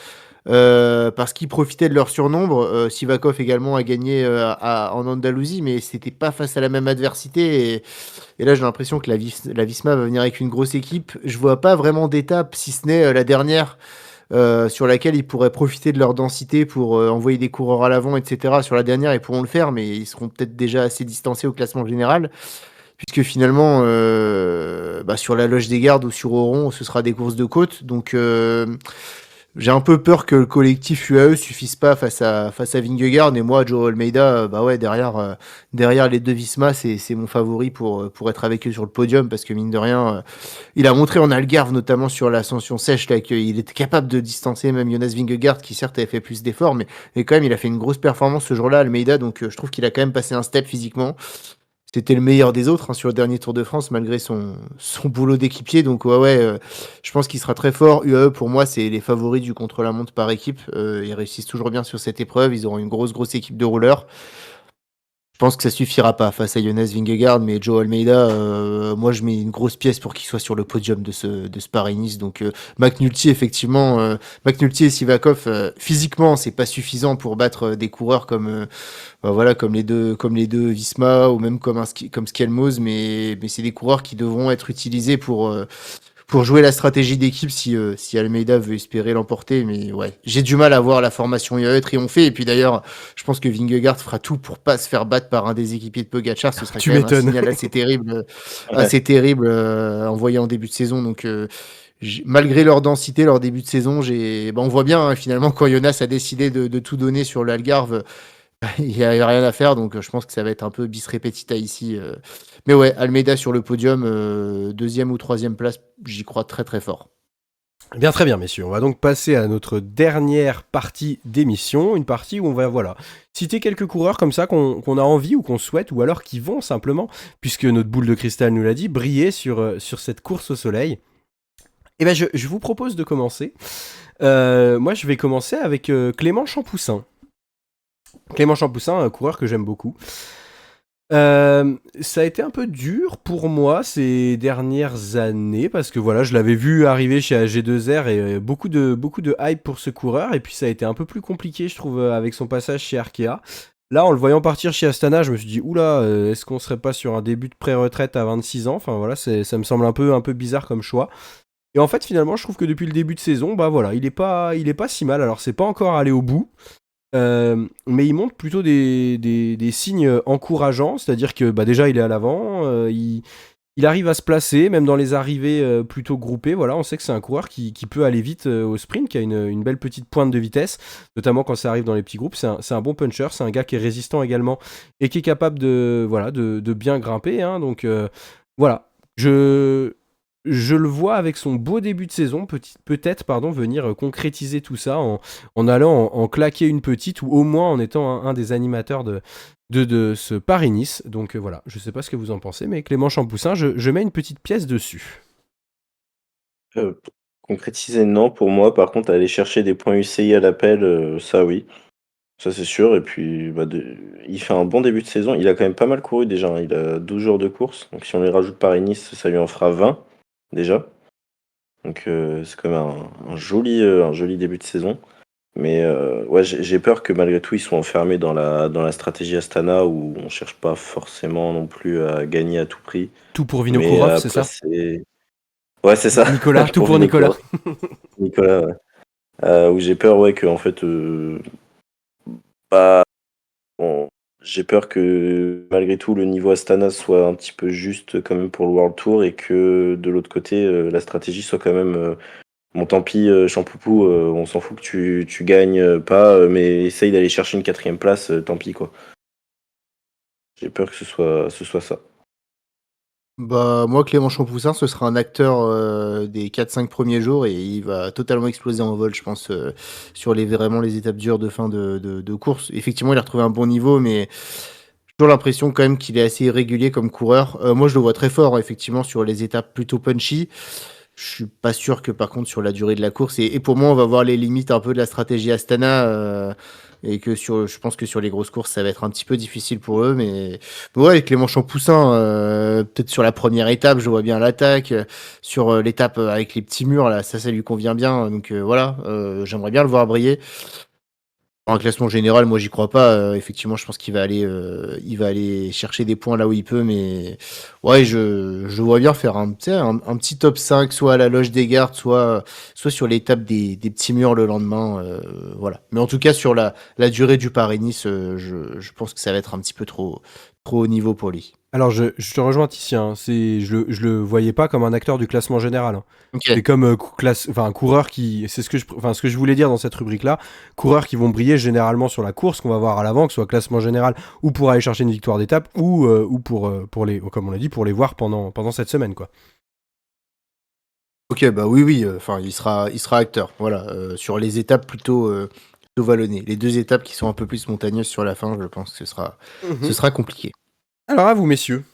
parce qu'ils profitaient de leur surnombre. Sivakov également a gagné en Andalousie, mais c'était pas face à la même adversité. Et là, j'ai l'impression que la Visma va venir avec une grosse équipe. Je vois pas vraiment d'étape, si ce n'est la dernière, sur laquelle ils pourraient profiter de leur densité pour envoyer des coureurs à l'avant, etc. Sur la dernière, ils pourront le faire, mais ils seront peut-être déjà assez distancés au classement général, puisque finalement, sur la Loge des Gardes ou sur Oron, ce sera des courses de côte. Donc, j'ai un peu peur que le collectif UAE suffise pas face à Vingegaard. Et moi, Joe Almeida, bah ouais, derrière les deux Visma, c'est mon favori pour être avec eux sur le podium, parce que mine de rien, il a montré en Algarve, notamment sur l'ascension sèche, là, qu'il était capable de distancer même Jonas Vingegaard, qui certes avait fait plus d'efforts, mais quand même, il a fait une grosse performance ce jour-là, Almeida. Donc je trouve qu'il a quand même passé un step physiquement. C'était le meilleur des autres, hein, sur le dernier Tour de France, malgré son boulot d'équipier. Donc ouais, je pense qu'il sera très fort. UAE, pour moi, c'est les favoris du contre-la-montre par équipe. Ils réussissent toujours bien sur cette épreuve. Ils auront une grosse équipe de rouleurs. Je pense que ça suffira pas face à Jonas Vingegaard, mais Joe Almeida, moi je mets une grosse pièce pour qu'il soit sur le podium de ce Paris-Nice. Donc McNulty, effectivement, McNulty et Sivakov, physiquement, c'est pas suffisant pour battre des coureurs voilà, comme les deux Visma, ou même comme Skelmos, mais c'est des coureurs qui devront être utilisés pour jouer la stratégie d'équipe si Almeida veut espérer l'emporter. Mais ouais, j'ai du mal à voir la formation UAE triompher. Et puis d'ailleurs, je pense que Vingegaard fera tout pour pas se faire battre par un des équipiers de Pogacar. Ce serait Tu quand même un m'étonnes. signal assez terrible, Ouais. envoyé en début de saison. Donc malgré leur densité, leur début de saison, on voit bien, hein, finalement, quand Jonas a décidé de tout donner sur l'Algarve, il n'y a rien à faire. Donc je pense que ça va être un peu bis repetita ici. Mais ouais, Almeida sur le podium, deuxième ou troisième place, j'y crois très très fort. Eh bien, très bien, messieurs. On va donc passer à notre dernière partie d'émission, une partie où on va, voilà, citer quelques coureurs comme ça qu'on a envie ou qu'on souhaite, ou alors qui vont simplement, puisque notre boule de cristal nous l'a dit, briller sur cette course au soleil. Eh bien, je vous propose de commencer. Moi, je vais commencer avec Clément Champoussin. Clément Champoussin, un coureur que j'aime beaucoup. Ça a été un peu dur pour moi ces dernières années parce que voilà, je l'avais vu arriver chez AG2R et beaucoup de hype pour ce coureur, et puis ça a été un peu plus compliqué je trouve avec son passage chez Arkea. Là, en le voyant partir chez Astana, je me suis dit oula, est-ce qu'on serait pas sur un début de pré-retraite à 26 ans? Enfin voilà, ça me semble un peu bizarre comme choix. Et en fait, finalement, je trouve que depuis le début de saison, bah voilà, il est pas si mal. Alors, c'est pas encore allé au bout, mais il montre plutôt des signes encourageants, c'est-à-dire que bah, déjà il est à l'avant, il arrive à se placer, même dans les arrivées plutôt groupées. Voilà, on sait que c'est un coureur qui peut aller vite au sprint, qui a une belle petite pointe de vitesse, notamment quand ça arrive dans les petits groupes. C'est un bon puncher, c'est un gars qui est résistant également et qui est capable de bien grimper. Hein, donc voilà, je le vois avec son beau début de saison, peut-être venir concrétiser tout ça en allant en claquer une petite, ou au moins en étant un des animateurs de ce Paris-Nice. Donc voilà, je sais pas ce que vous en pensez, mais Clément Champoussin, je mets une petite pièce dessus. Pour concrétiser, non, pour moi. Par contre, aller chercher des points UCI à l'appel, ça oui, ça c'est sûr. Et puis, bah, il fait un bon début de saison. Il a quand même pas mal couru déjà, hein. Il a 12 jours de course. Donc si on lui rajoute Paris-Nice, ça lui en fera 20 déjà. Donc c'est quand même un joli début de saison. Mais ouais, j'ai peur que malgré tout, ils soient enfermés dans la stratégie Astana où on cherche pas forcément non plus à gagner à tout prix. Tout pour Mais Vinokourov, c'est après, ça? c'est. Ouais, c'est ça. Nicolas, tout Pour pour Nicolas. Vinokourov. Nicolas, ouais. Où j'ai peur, ouais, que en fait, bah, bon, j'ai peur que malgré tout, le niveau Astana soit un petit peu juste quand même pour le World Tour, et que de l'autre côté, la stratégie soit quand même. Bon, tant pis, Champoupou, on s'en fout que tu gagnes pas, mais essaye d'aller chercher une 4ème place, tant pis, quoi. J'ai peur que ce soit ça. Bah, moi, Clément Champoussin, ce sera un acteur des 4-5 premiers jours et il va totalement exploser en vol, je pense, sur vraiment les étapes dures de fin de course. Effectivement, il a retrouvé un bon niveau, mais j'ai toujours l'impression quand même qu'il est assez irrégulier comme coureur. Moi, je le vois très fort, effectivement, sur les étapes plutôt punchy. Je suis pas sûr que par contre sur la durée de la course, et pour moi on va voir les limites un peu de la stratégie Astana, et que je pense que sur les grosses courses ça va être un petit peu difficile pour eux, mais ouais, Clément Champoussin, peut-être sur la première étape je vois bien l'attaque, sur l'étape avec les petits murs là, ça lui convient bien, donc voilà, j'aimerais bien le voir briller. En classement général, moi j'y crois pas. Effectivement, je pense il va aller chercher des points là où il peut, mais ouais, je vois bien faire tu sais, un petit top 5, soit à la loge des gardes, soit sur l'étape des petits murs le lendemain. Voilà. Mais en tout cas, sur la durée du Paris-Nice, je pense que ça va être un petit peu trop haut niveau pour lui. Alors je te rejoins Titien, hein. Je le voyais pas comme un acteur du classement général, hein. Ok. C'est comme un coureur c'est ce que je voulais dire dans cette rubrique-là, coureurs qui vont briller généralement sur la course qu'on va voir à l'avant, que ce soit classement général ou pour aller chercher une victoire d'étape, ou pour les, comme on l'a dit, pour les voir pendant cette semaine, quoi. Ok, bah oui, oui. Enfin, il sera acteur. Voilà. Sur les étapes plutôt vallonnées. Les deux étapes qui sont un peu plus montagneuses sur la fin, je pense que ce Mhm. sera compliqué. Alors à vous messieurs.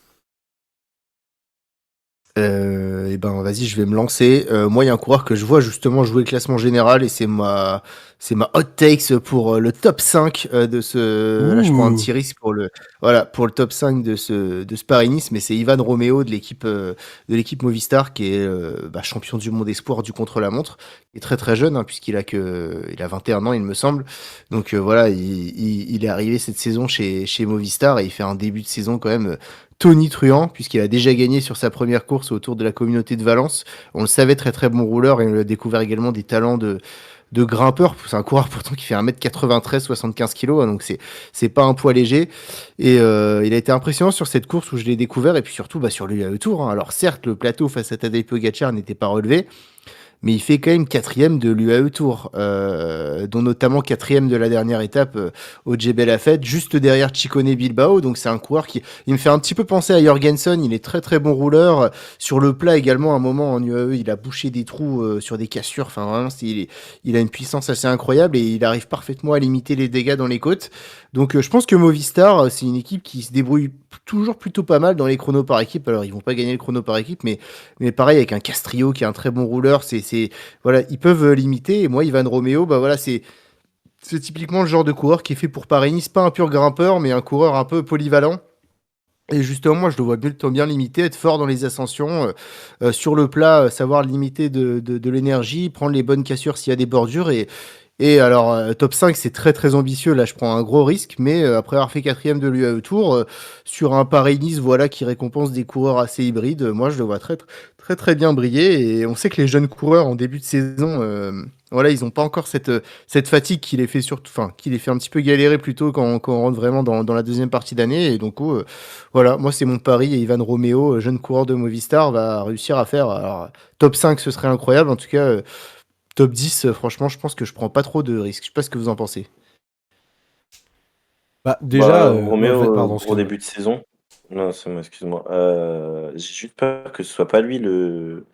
Et ben vas-y, je vais me lancer. Moi, il y a un coureur que je vois justement jouer le classement général et c'est ma hot takes pour le top 5 de ce. Là, je prends un Ouh. petit risque pour le top 5 de ce Paris-Nice, mais c'est Ivan Romeo de l'équipe Movistar qui est champion du monde espoir du contre-la-montre. Il est très très jeune, hein, il a 21 ans, il me semble. Donc voilà, il est arrivé cette saison chez Movistar et il fait un début de saison quand même tonitruant, puisqu'il a déjà gagné sur sa première course autour de la communauté de Valence. On le savait, très très bon rouleur, et on a découvert également des talents de grimpeur. C'est un coureur pourtant qui fait 1m93, 75 kg, hein, donc c'est pas un poids léger. Et il a été impressionnant sur cette course où je l'ai découvert, et puis surtout sur le Tour, hein. Alors certes, le plateau face à Tadej Pogacar n'était pas relevé, mais il fait quand même quatrième de l'UAE Tour, dont notamment quatrième de la dernière étape au Jebel Afed, juste derrière Chicone Bilbao. Donc c'est un coureur il me fait un petit peu penser à Jorgensen. Il est très très bon rouleur. Sur le plat également, à un moment en UAE, il a bouché des trous sur des cassures. Enfin vraiment, il a une puissance assez incroyable et il arrive parfaitement à limiter les dégâts dans les côtes. Donc je pense que Movistar, c'est une équipe qui se débrouille toujours plutôt pas mal dans les chronos par équipe. Alors ils vont pas gagner le chrono par équipe, mais pareil avec un Castrillo qui est un très bon rouleur, voilà, ils peuvent limiter. Et moi, Ivan Romeo, bah voilà, c'est typiquement le genre de coureur qui est fait pour Paris-Nice, pas un pur grimpeur, mais un coureur un peu polyvalent. Et justement, moi, je le vois plutôt bien limiter, être fort dans les ascensions, sur le plat, savoir limiter de l'énergie, prendre les bonnes cassures s'il y a des bordures. Et alors, top 5, c'est très très ambitieux. Là, je prends un gros risque, mais après avoir fait quatrième de l'UAE Tour, sur un Paris-Nice, voilà, qui récompense des coureurs assez hybrides, moi, je le vois très très très bien briller. Et on sait que les jeunes coureurs en début de saison, voilà, ils n'ont pas encore cette fatigue qui les fait enfin, qui les fait un petit peu galérer plutôt quand on rentre vraiment dans la deuxième partie d'année. Et donc, voilà, moi, c'est mon pari. Et Ivan Romeo, jeune coureur de Movistar, va réussir à faire. Alors, top 5, ce serait incroyable. En tout cas, top 10, franchement, je pense que je prends pas trop de risques. Je sais pas ce que vous en pensez. Bah, déjà, Roméo, pardon, gros excuse-moi. début de saison. Non, c'est moi, excuse-moi. J'ai juste peur que ce soit pas lui le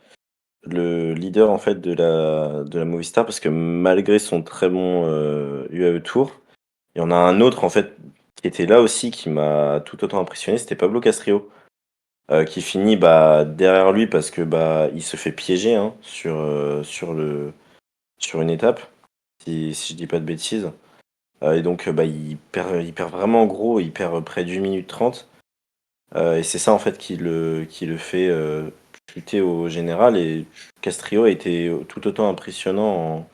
leader en fait de la Movistar parce que malgré son très bon UAE Tour, il y en a un autre en fait qui était là aussi qui m'a tout autant impressionné, c'était Pablo Castrillo, qui finit derrière lui parce que il se fait piéger hein, sur une étape, si je dis pas de bêtises. Et donc il perd vraiment gros, il perd près d'une minute 30. Et c'est ça en fait qui le fait chuter au général. Et Castrillo a été tout autant impressionnant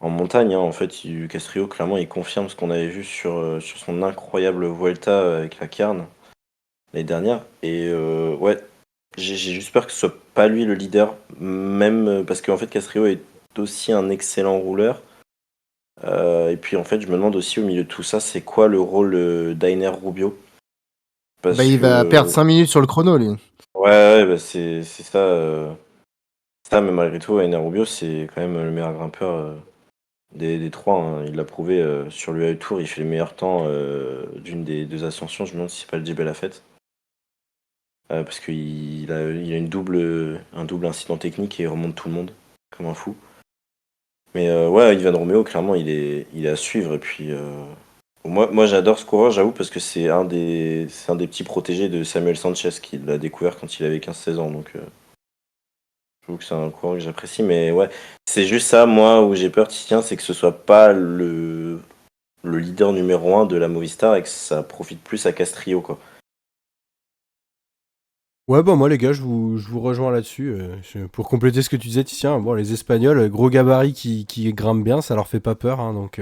en montagne, hein. En fait, Castrillo, clairement, il confirme ce qu'on avait vu sur son incroyable Vuelta avec la Cairn l'année dernière. Et ouais, j'ai juste peur que ce soit pas lui le leader, même parce qu'en fait, Castrillo est aussi un excellent rouleur. Et puis en fait, je me demande aussi au milieu de tout ça, c'est quoi le rôle d'Ainer Rubio? Bah, Parce il va perdre que 5 minutes sur le chrono, lui. ouais, c'est ça. Ça, mais malgré tout, Ainer Rubio, c'est quand même le meilleur grimpeur des trois, hein. Il l'a prouvé sur l'UAE Tour, il fait les meilleurs temps d'une des deux ascensions. Je me demande si c'est pas le Jebel Afet. Parce qu'il a un double incident technique et il remonte tout le monde comme un fou. Mais ouais, Ivan Romeo, clairement, il est à suivre. Et puis, moi j'adore ce coureur, j'avoue, parce que c'est un des petits protégés de Samuel Sanchez qui l'a découvert quand il avait 15-16 ans. Donc, j'avoue que c'est un coureur que j'apprécie. Mais ouais, c'est juste ça, moi, où j'ai peur, tiens, c'est que ce soit pas le leader numéro un de la Movistar et que ça profite plus à Castrillo, quoi. Ouais, bah moi les gars, je vous rejoins là-dessus. Pour compléter ce que tu disais, Titien, bon, les Espagnols, gros gabarit qui grimpent bien, ça leur fait pas peur, hein, donc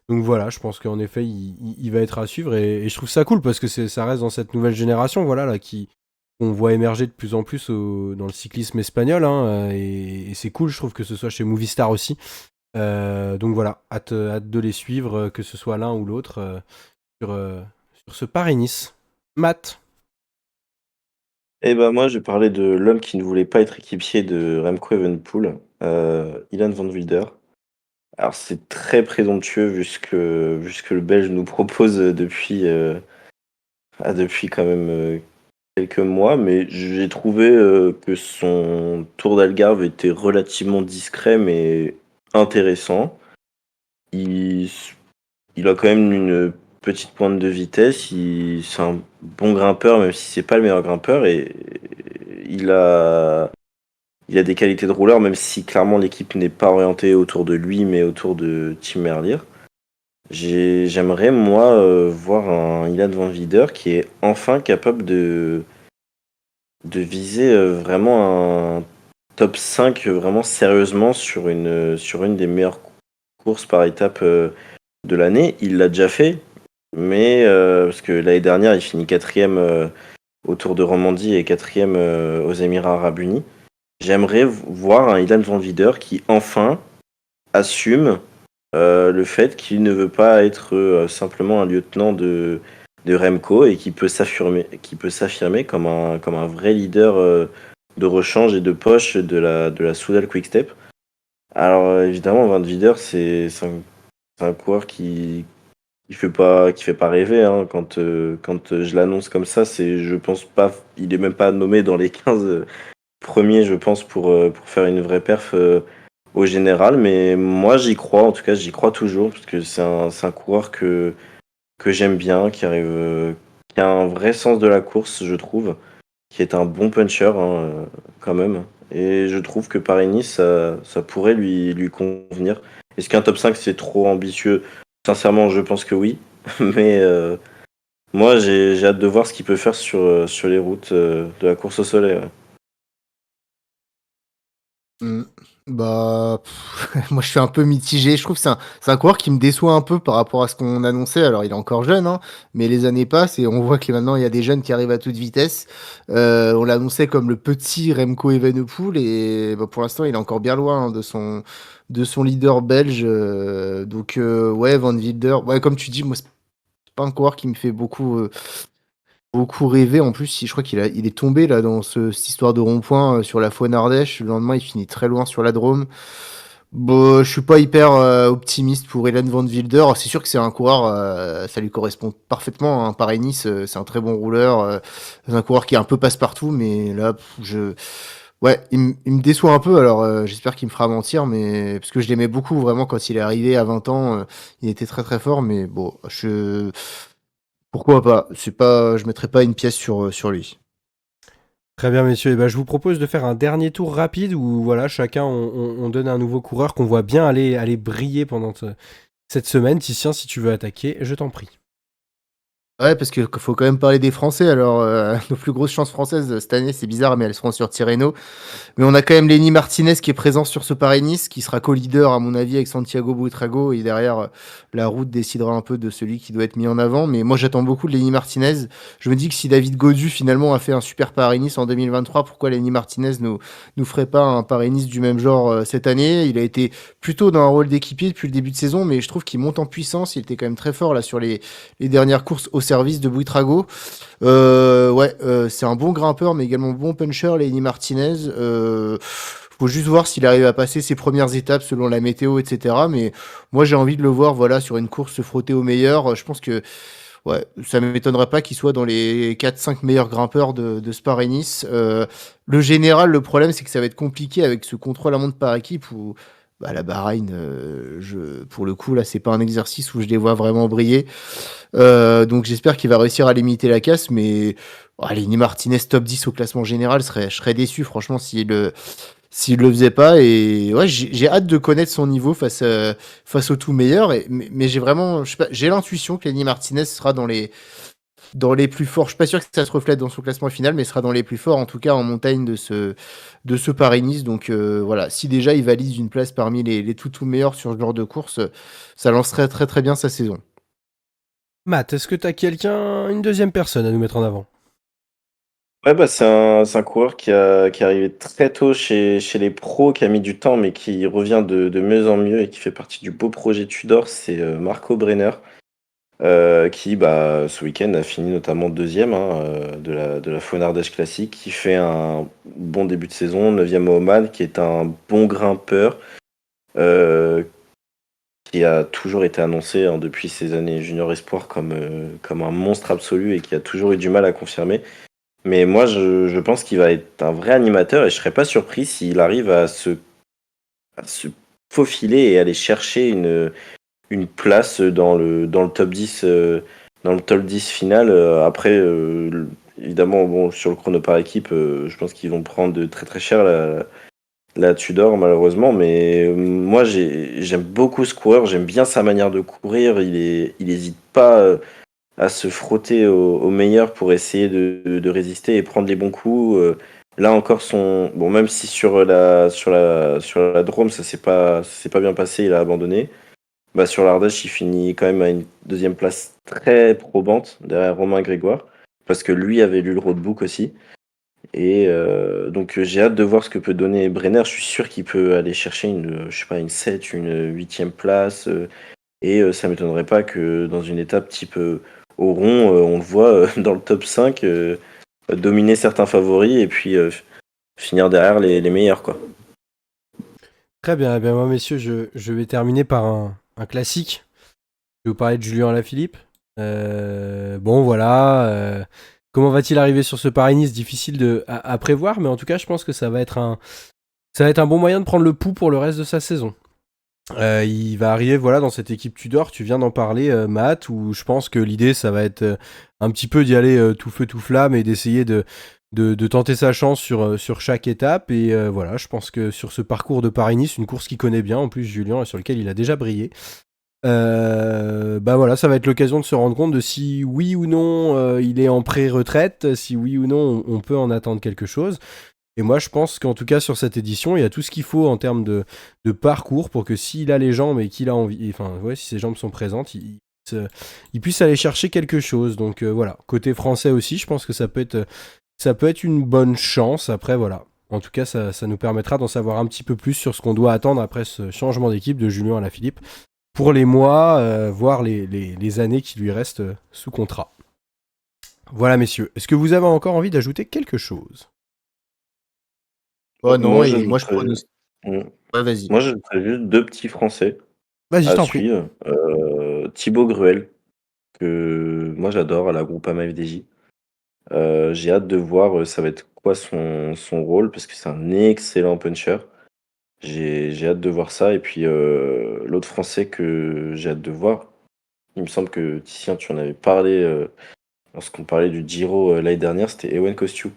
voilà, je pense qu'en effet, il va être à suivre et je trouve ça cool parce que ça reste dans cette nouvelle génération, voilà, là, qu'on voit émerger de plus en plus dans le cyclisme espagnol, hein, et c'est cool, je trouve que ce soit chez Movistar aussi. Donc voilà, hâte de les suivre, que ce soit l'un ou l'autre, sur, euh, sur ce Paris-Nice. Matt. Et bah moi, je vais parler de l'homme qui ne voulait pas être équipier de Remco Evenepoel, Ilan van Wilder. Alors c'est très présomptueux vu ce que le Belge nous propose depuis quand même quelques mois, mais j'ai trouvé que son Tour d'Algarve était relativement discret mais intéressant. Il, il a quand même une petite pointe de vitesse, c'est un bon grimpeur même si c'est pas le meilleur grimpeur et il a il a des qualités de rouleur même si clairement l'équipe n'est pas orientée autour de lui mais autour de Tim Merlier. J'aimerais, moi, voir un Ilan Van Wilder qui est enfin capable de viser vraiment un top 5 vraiment sérieusement sur une des meilleures courses par étape de l'année. Il l'a déjà fait, mais parce que l'année dernière, il finit quatrième au Tour de Romandie et quatrième aux Émirats Arabes Unis. J'aimerais voir un Ilan Van Wilder qui enfin assume le fait qu'il ne veut pas être simplement un lieutenant de Remco et qui peut s'affirmer comme un vrai leader de rechange et de poche de la Soudal Quick-Step. Alors évidemment, Van Wider, c'est un coureur qui fait pas rêver, hein. Quand je l'annonce comme ça, je pense pas, il est même pas nommé dans les 15 premiers, je pense, pour faire une vraie perf au général. Mais moi, j'y crois, en tout cas, j'y crois toujours, parce que c'est un coureur que j'aime bien, qui a un vrai sens de la course, je trouve, qui est un bon puncher, hein, quand même. Et je trouve que Paris-Nice, ça pourrait lui convenir. Est-ce qu'un top 5 c'est trop ambitieux? Sincèrement, je pense que oui. Mais moi, j'ai hâte de voir ce qu'il peut faire sur les routes de la course au soleil. Ouais. Mmh. Bah, moi je suis un peu mitigé. Je trouve que c'est un coureur qui me déçoit un peu par rapport à ce qu'on annonçait. Alors il est encore jeune, hein, mais les années passent et on voit que maintenant il y a des jeunes qui arrivent à toute vitesse. On l'annonçait comme le petit Remco Evenepoel et bah, pour l'instant il est encore bien loin, hein, de son leader belge. Donc ouais, Van Wilder. Ouais, comme tu dis, moi c'est pas un coureur qui me fait beaucoup rêvé. En plus, je crois il est tombé là dans cette histoire de rond-point sur la Faune Ardèche. Le lendemain, il finit très loin sur la Drôme. Bon, je suis pas hyper optimiste pour Hélène Van Wilder. C'est sûr que c'est un coureur, ça lui correspond parfaitement, hein. Paris-Nice, c'est un très bon rouleur. C'est un coureur qui est un peu passe-partout, mais là, ouais, il me déçoit un peu. Alors, j'espère qu'il me fera mentir, mais parce que je l'aimais beaucoup vraiment quand il est arrivé à 20 ans, il était très très fort. Mais bon, pourquoi pas? Je mettrai pas une pièce sur lui. Très bien, messieurs. Et ben, je vous propose de faire un dernier tour rapide où voilà, chacun on donne un nouveau coureur qu'on voit bien aller briller pendant cette semaine. Titien, si tu veux attaquer, je t'en prie. Ouais, parce que faut quand même parler des Français. Alors, nos plus grosses chances françaises cette année, c'est bizarre, mais elles seront sur Tirreno. Mais on a quand même Lenny Martinez qui est présent sur ce Paris-Nice, qui sera co-leader, à mon avis, avec Santiago Buitrago. Et derrière, la route décidera un peu de celui qui doit être mis en avant. Mais moi, j'attends beaucoup de Lenny Martinez. Je me dis que si David Gaudu, finalement, a fait un super Paris-Nice en 2023, pourquoi Lenny Martinez nous ferait pas un Paris-Nice du même genre cette année? Il a été plutôt dans un rôle d'équipier depuis le début de saison, mais je trouve qu'il monte en puissance. Il était quand même très fort là sur les dernières courses au service de Buitrago. Ouais, c'est un bon grimpeur, mais également bon puncher, Lenny Martinez. Faut juste voir s'il arrive à passer ses premières étapes selon la météo, etc. Mais moi, j'ai envie de le voir, voilà, sur une course se frotter au meilleur. Je pense que, ouais, ça m'étonnerait pas qu'il soit dans les 4-5 meilleurs grimpeurs de ce Paris-Nice. Le général, le problème, c'est que ça va être compliqué avec ce contrôle à montre par équipe où, bah, la Bahreïn, pour le coup, là, c'est pas un exercice où je les vois vraiment briller. Donc j'espère qu'il va réussir à limiter la casse, mais Lenny Martinez top 10 au classement général, je serais déçu franchement s'il le faisait pas. Et ouais, j'ai hâte de connaître son niveau face au tout meilleur. Mais j'ai vraiment, je sais pas, j'ai l'intuition que Lenny Martinez sera dans les plus forts. Je suis pas sûr que ça se reflète dans son classement final, mais sera dans les plus forts, en tout cas en montagne de ce Paris-Nice. Donc voilà, si déjà il valide une place parmi les tout meilleurs sur ce genre de course, ça lancerait très très bien sa saison. Matt, est-ce que t'as une deuxième personne à nous mettre en avant? Ouais, bah, c'est un coureur qui est arrivé très tôt chez les pros, qui a mis du temps, mais qui revient de mieux en mieux et qui fait partie du beau projet Tudor. C'est Marco Brenner, qui, bah, ce week-end, a fini notamment deuxième, hein, de la Faune Ardèche Classique, qui fait un bon début de saison, 9e au Oman, qui est un bon grimpeur, euh, qui a toujours été annoncé, hein, depuis ses années junior espoir comme un monstre absolu et qui a toujours eu du mal à confirmer. Mais moi, je pense qu'il va être un vrai animateur et je serais pas surpris s'il arrive à se faufiler et aller chercher une place dans le top 10, dans le top 10 final. Après, évidemment, bon, sur le chrono par équipe, je pense qu'ils vont prendre de très très cher la Tudor, malheureusement. Mais moi, j'aime beaucoup ce coureur, j'aime bien sa manière de courir. Il hésite pas à se frotter au meilleur pour essayer de résister et prendre les bons coups. Là encore, bon, même si sur la Drôme, ça s'est pas bien passé, il a abandonné. Bah, sur l'Ardèche, il finit quand même à une deuxième place très probante derrière Romain Grégoire, parce que lui avait lu le roadbook aussi. Et donc j'ai hâte de voir ce que peut donner Brenner. Je suis sûr qu'il peut aller chercher je sais pas, une 7, une huitième place. Et ça m'étonnerait pas que dans une étape type au rond, on le voit dans le top 5 dominer certains favoris et puis finir derrière les meilleurs, quoi. Très bien, eh bien moi messieurs, je vais terminer par un classique. Je vais vous parler de Julien Alaphilippe. Bon voilà, comment va-t-il arriver sur ce Paris-Nice? Difficile à prévoir, mais en tout cas je pense que ça va être un bon moyen de prendre le pouls pour le reste de sa saison. Il va arriver voilà, dans cette équipe Tudor, tu viens d'en parler Matt, où je pense que l'idée ça va être un petit peu d'y aller tout feu tout flamme et d'essayer de tenter sa chance sur chaque étape. Et voilà, je pense que sur ce parcours de Paris-Nice, une course qu'il connaît bien, en plus Julien, et sur lequel il a déjà brillé, bah voilà, ça va être l'occasion de se rendre compte de si oui ou non il est en pré-retraite, si oui ou non on peut en attendre quelque chose. Et moi je pense qu'en tout cas sur cette édition, il y a tout ce qu'il faut en termes de parcours pour que s'il a les jambes et qu'il a envie, enfin ouais, si ses jambes sont présentes, il puisse aller chercher quelque chose. Donc voilà, côté français aussi, je pense que ça peut être une bonne chance. Après voilà, en tout cas ça nous permettra d'en savoir un petit peu plus sur ce qu'on doit attendre après ce changement d'équipe de Julien Alaphilippe pour les mois, voire les années qui lui restent sous contrat. Voilà messieurs, est-ce que vous avez encore envie d'ajouter quelque chose? Oh non, Moi, et moi je j'ajouterais pronostique. Ouais, vas-y. moi, j'ajouterais juste 2 petits Français Vas-y, je à t'en prie. suivre. Thibaut Gruel, que moi j'adore à la Groupama FDJ. J'ai hâte de voir, ça va être quoi son rôle parce que c'est un excellent puncher. J'ai hâte de voir ça et puis, l'autre Français que j'ai hâte de voir, il me semble que Titien, tu en avais parlé, lorsqu'on parlait du Giro, l'année dernière, c'était Ewen Kostiou.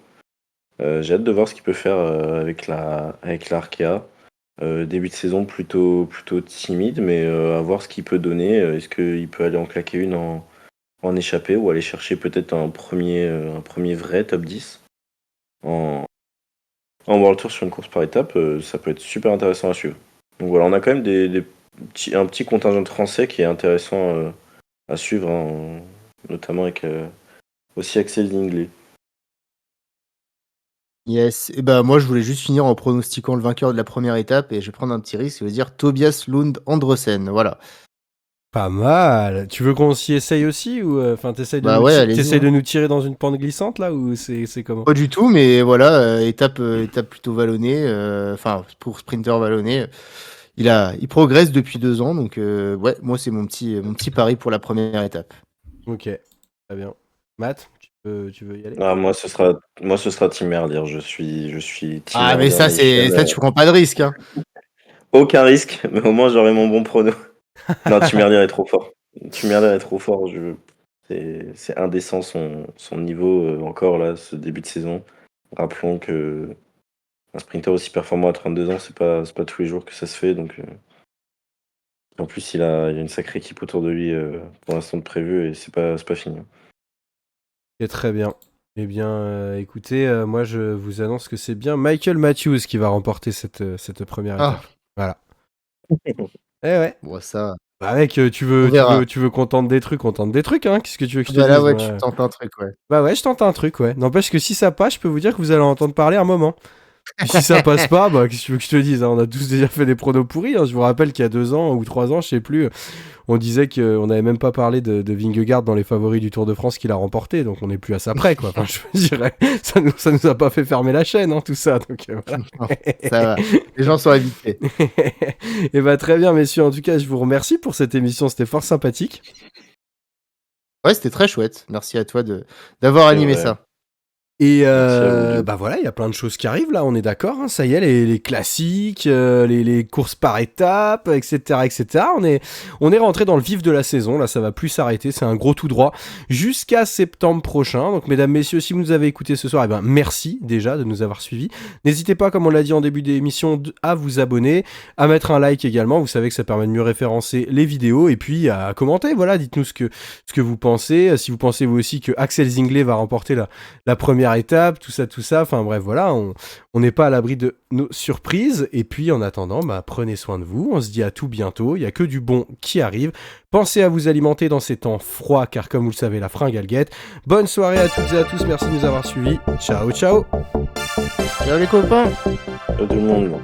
J'ai hâte de voir ce qu'il peut faire, avec l'Arkea. Début de saison plutôt timide, mais à voir ce qu'il peut donner. Est-ce qu'il peut aller en claquer une en échappée ou aller chercher peut-être un premier vrai top 10 en World Tour sur une course par étape? Ça peut être super intéressant à suivre. Donc voilà, on a quand même un petit contingent de Français qui est intéressant à suivre, hein, notamment avec aussi Axel Zingler. Yes. Et bah moi je voulais juste finir en pronostiquant le vainqueur de la première étape et je vais prendre un petit risque, je vais dire Tobias Lund Andresen. Voilà. Pas mal. Tu veux qu'on s'y essaye aussi ou enfin t'essayes Bah ouais, allez-y. de nous tirer dans une pente glissante là ou c'est comment? Pas du tout, mais voilà, étape plutôt vallonnée, enfin pour sprinter vallonné. Il progresse depuis 2 ans, donc ouais, moi c'est mon petit pari pour la première étape. Ok, très bien. Matt, tu veux y aller? Ah, moi ce sera Tim Merlier. Je suis Tim Ah mais Merlier Nation. ça tu prends pas de risque, hein. Aucun risque, mais au moins j'aurai mon bon prono. Non, Tim Merlier est trop fort. Tim Merlier est trop fort. C'est indécent son niveau encore là, ce début de saison. Rappelons que un sprinter aussi performant à 32 ans, c'est pas tous les jours que ça se fait. Donc, en plus, il y a une sacrée équipe autour de lui pour l'instant de prévu et c'est pas fini. C'est très bien. Eh bien, écoutez, moi je vous annonce que c'est bien Michael Matthews qui va remporter cette première étape. Ah, Voilà. Eh ouais. bon ça, Bah mec, on verra. tu veux qu'on tente des trucs, hein. Qu'est-ce que tu veux que je te Bah là dise, ouais, tu moi? tentes un truc, ouais. Bah ouais, je tente un truc, ouais. N'empêche que si ça passe, je peux vous dire que vous allez en entendre parler un moment. Et si ça passe pas, bah qu'est-ce que tu veux que je te dise, hein, on a tous déjà fait des pronos pourris, hein. Je vous rappelle qu'il y a 2 ans ou 3 ans, je sais plus, on disait qu'on n'avait même pas parlé de Vingegaard dans les favoris du Tour de France qu'il a remporté, donc on n'est plus à ça près, quoi. Enfin, je dirais, ça nous a pas fait fermer la chaîne, hein, tout ça. Donc voilà. Ça va, les gens sont habitués. Et bah très bien, messieurs. En tout cas, je vous remercie pour cette émission, c'était fort sympathique. Ouais, c'était très chouette. Merci à toi d'avoir animé vrai. ça. Et Merci à vous deux. bah voilà, il y a plein de choses qui arrivent là, on est d'accord, hein, ça y est, les classiques, les courses par étapes, etc., etc. On est rentré dans le vif de la saison, là ça va plus s'arrêter, c'est un gros tout droit jusqu'à septembre prochain. Donc mesdames, messieurs, si vous nous avez écouté ce soir, eh ben merci déjà de nous avoir suivis. N'hésitez pas, comme on l'a dit en début d'émission, à vous abonner, à mettre un like également, vous savez que ça permet de mieux référencer les vidéos, et puis à commenter, voilà, dites-nous ce que vous pensez, si vous pensez vous aussi que Axel Zingler va remporter la première étape, tout ça, enfin bref, voilà, on n'est pas à l'abri de nos surprises, et puis en attendant, bah, prenez soin de vous, on se dit à tout bientôt, il n'y a que du bon qui arrive, pensez à vous alimenter dans ces temps froids, car comme vous le savez, la fringale guette. Bonne soirée à toutes et à tous, merci de nous avoir suivis, ciao ciao. Ciao les copains. Ciao tout le monde.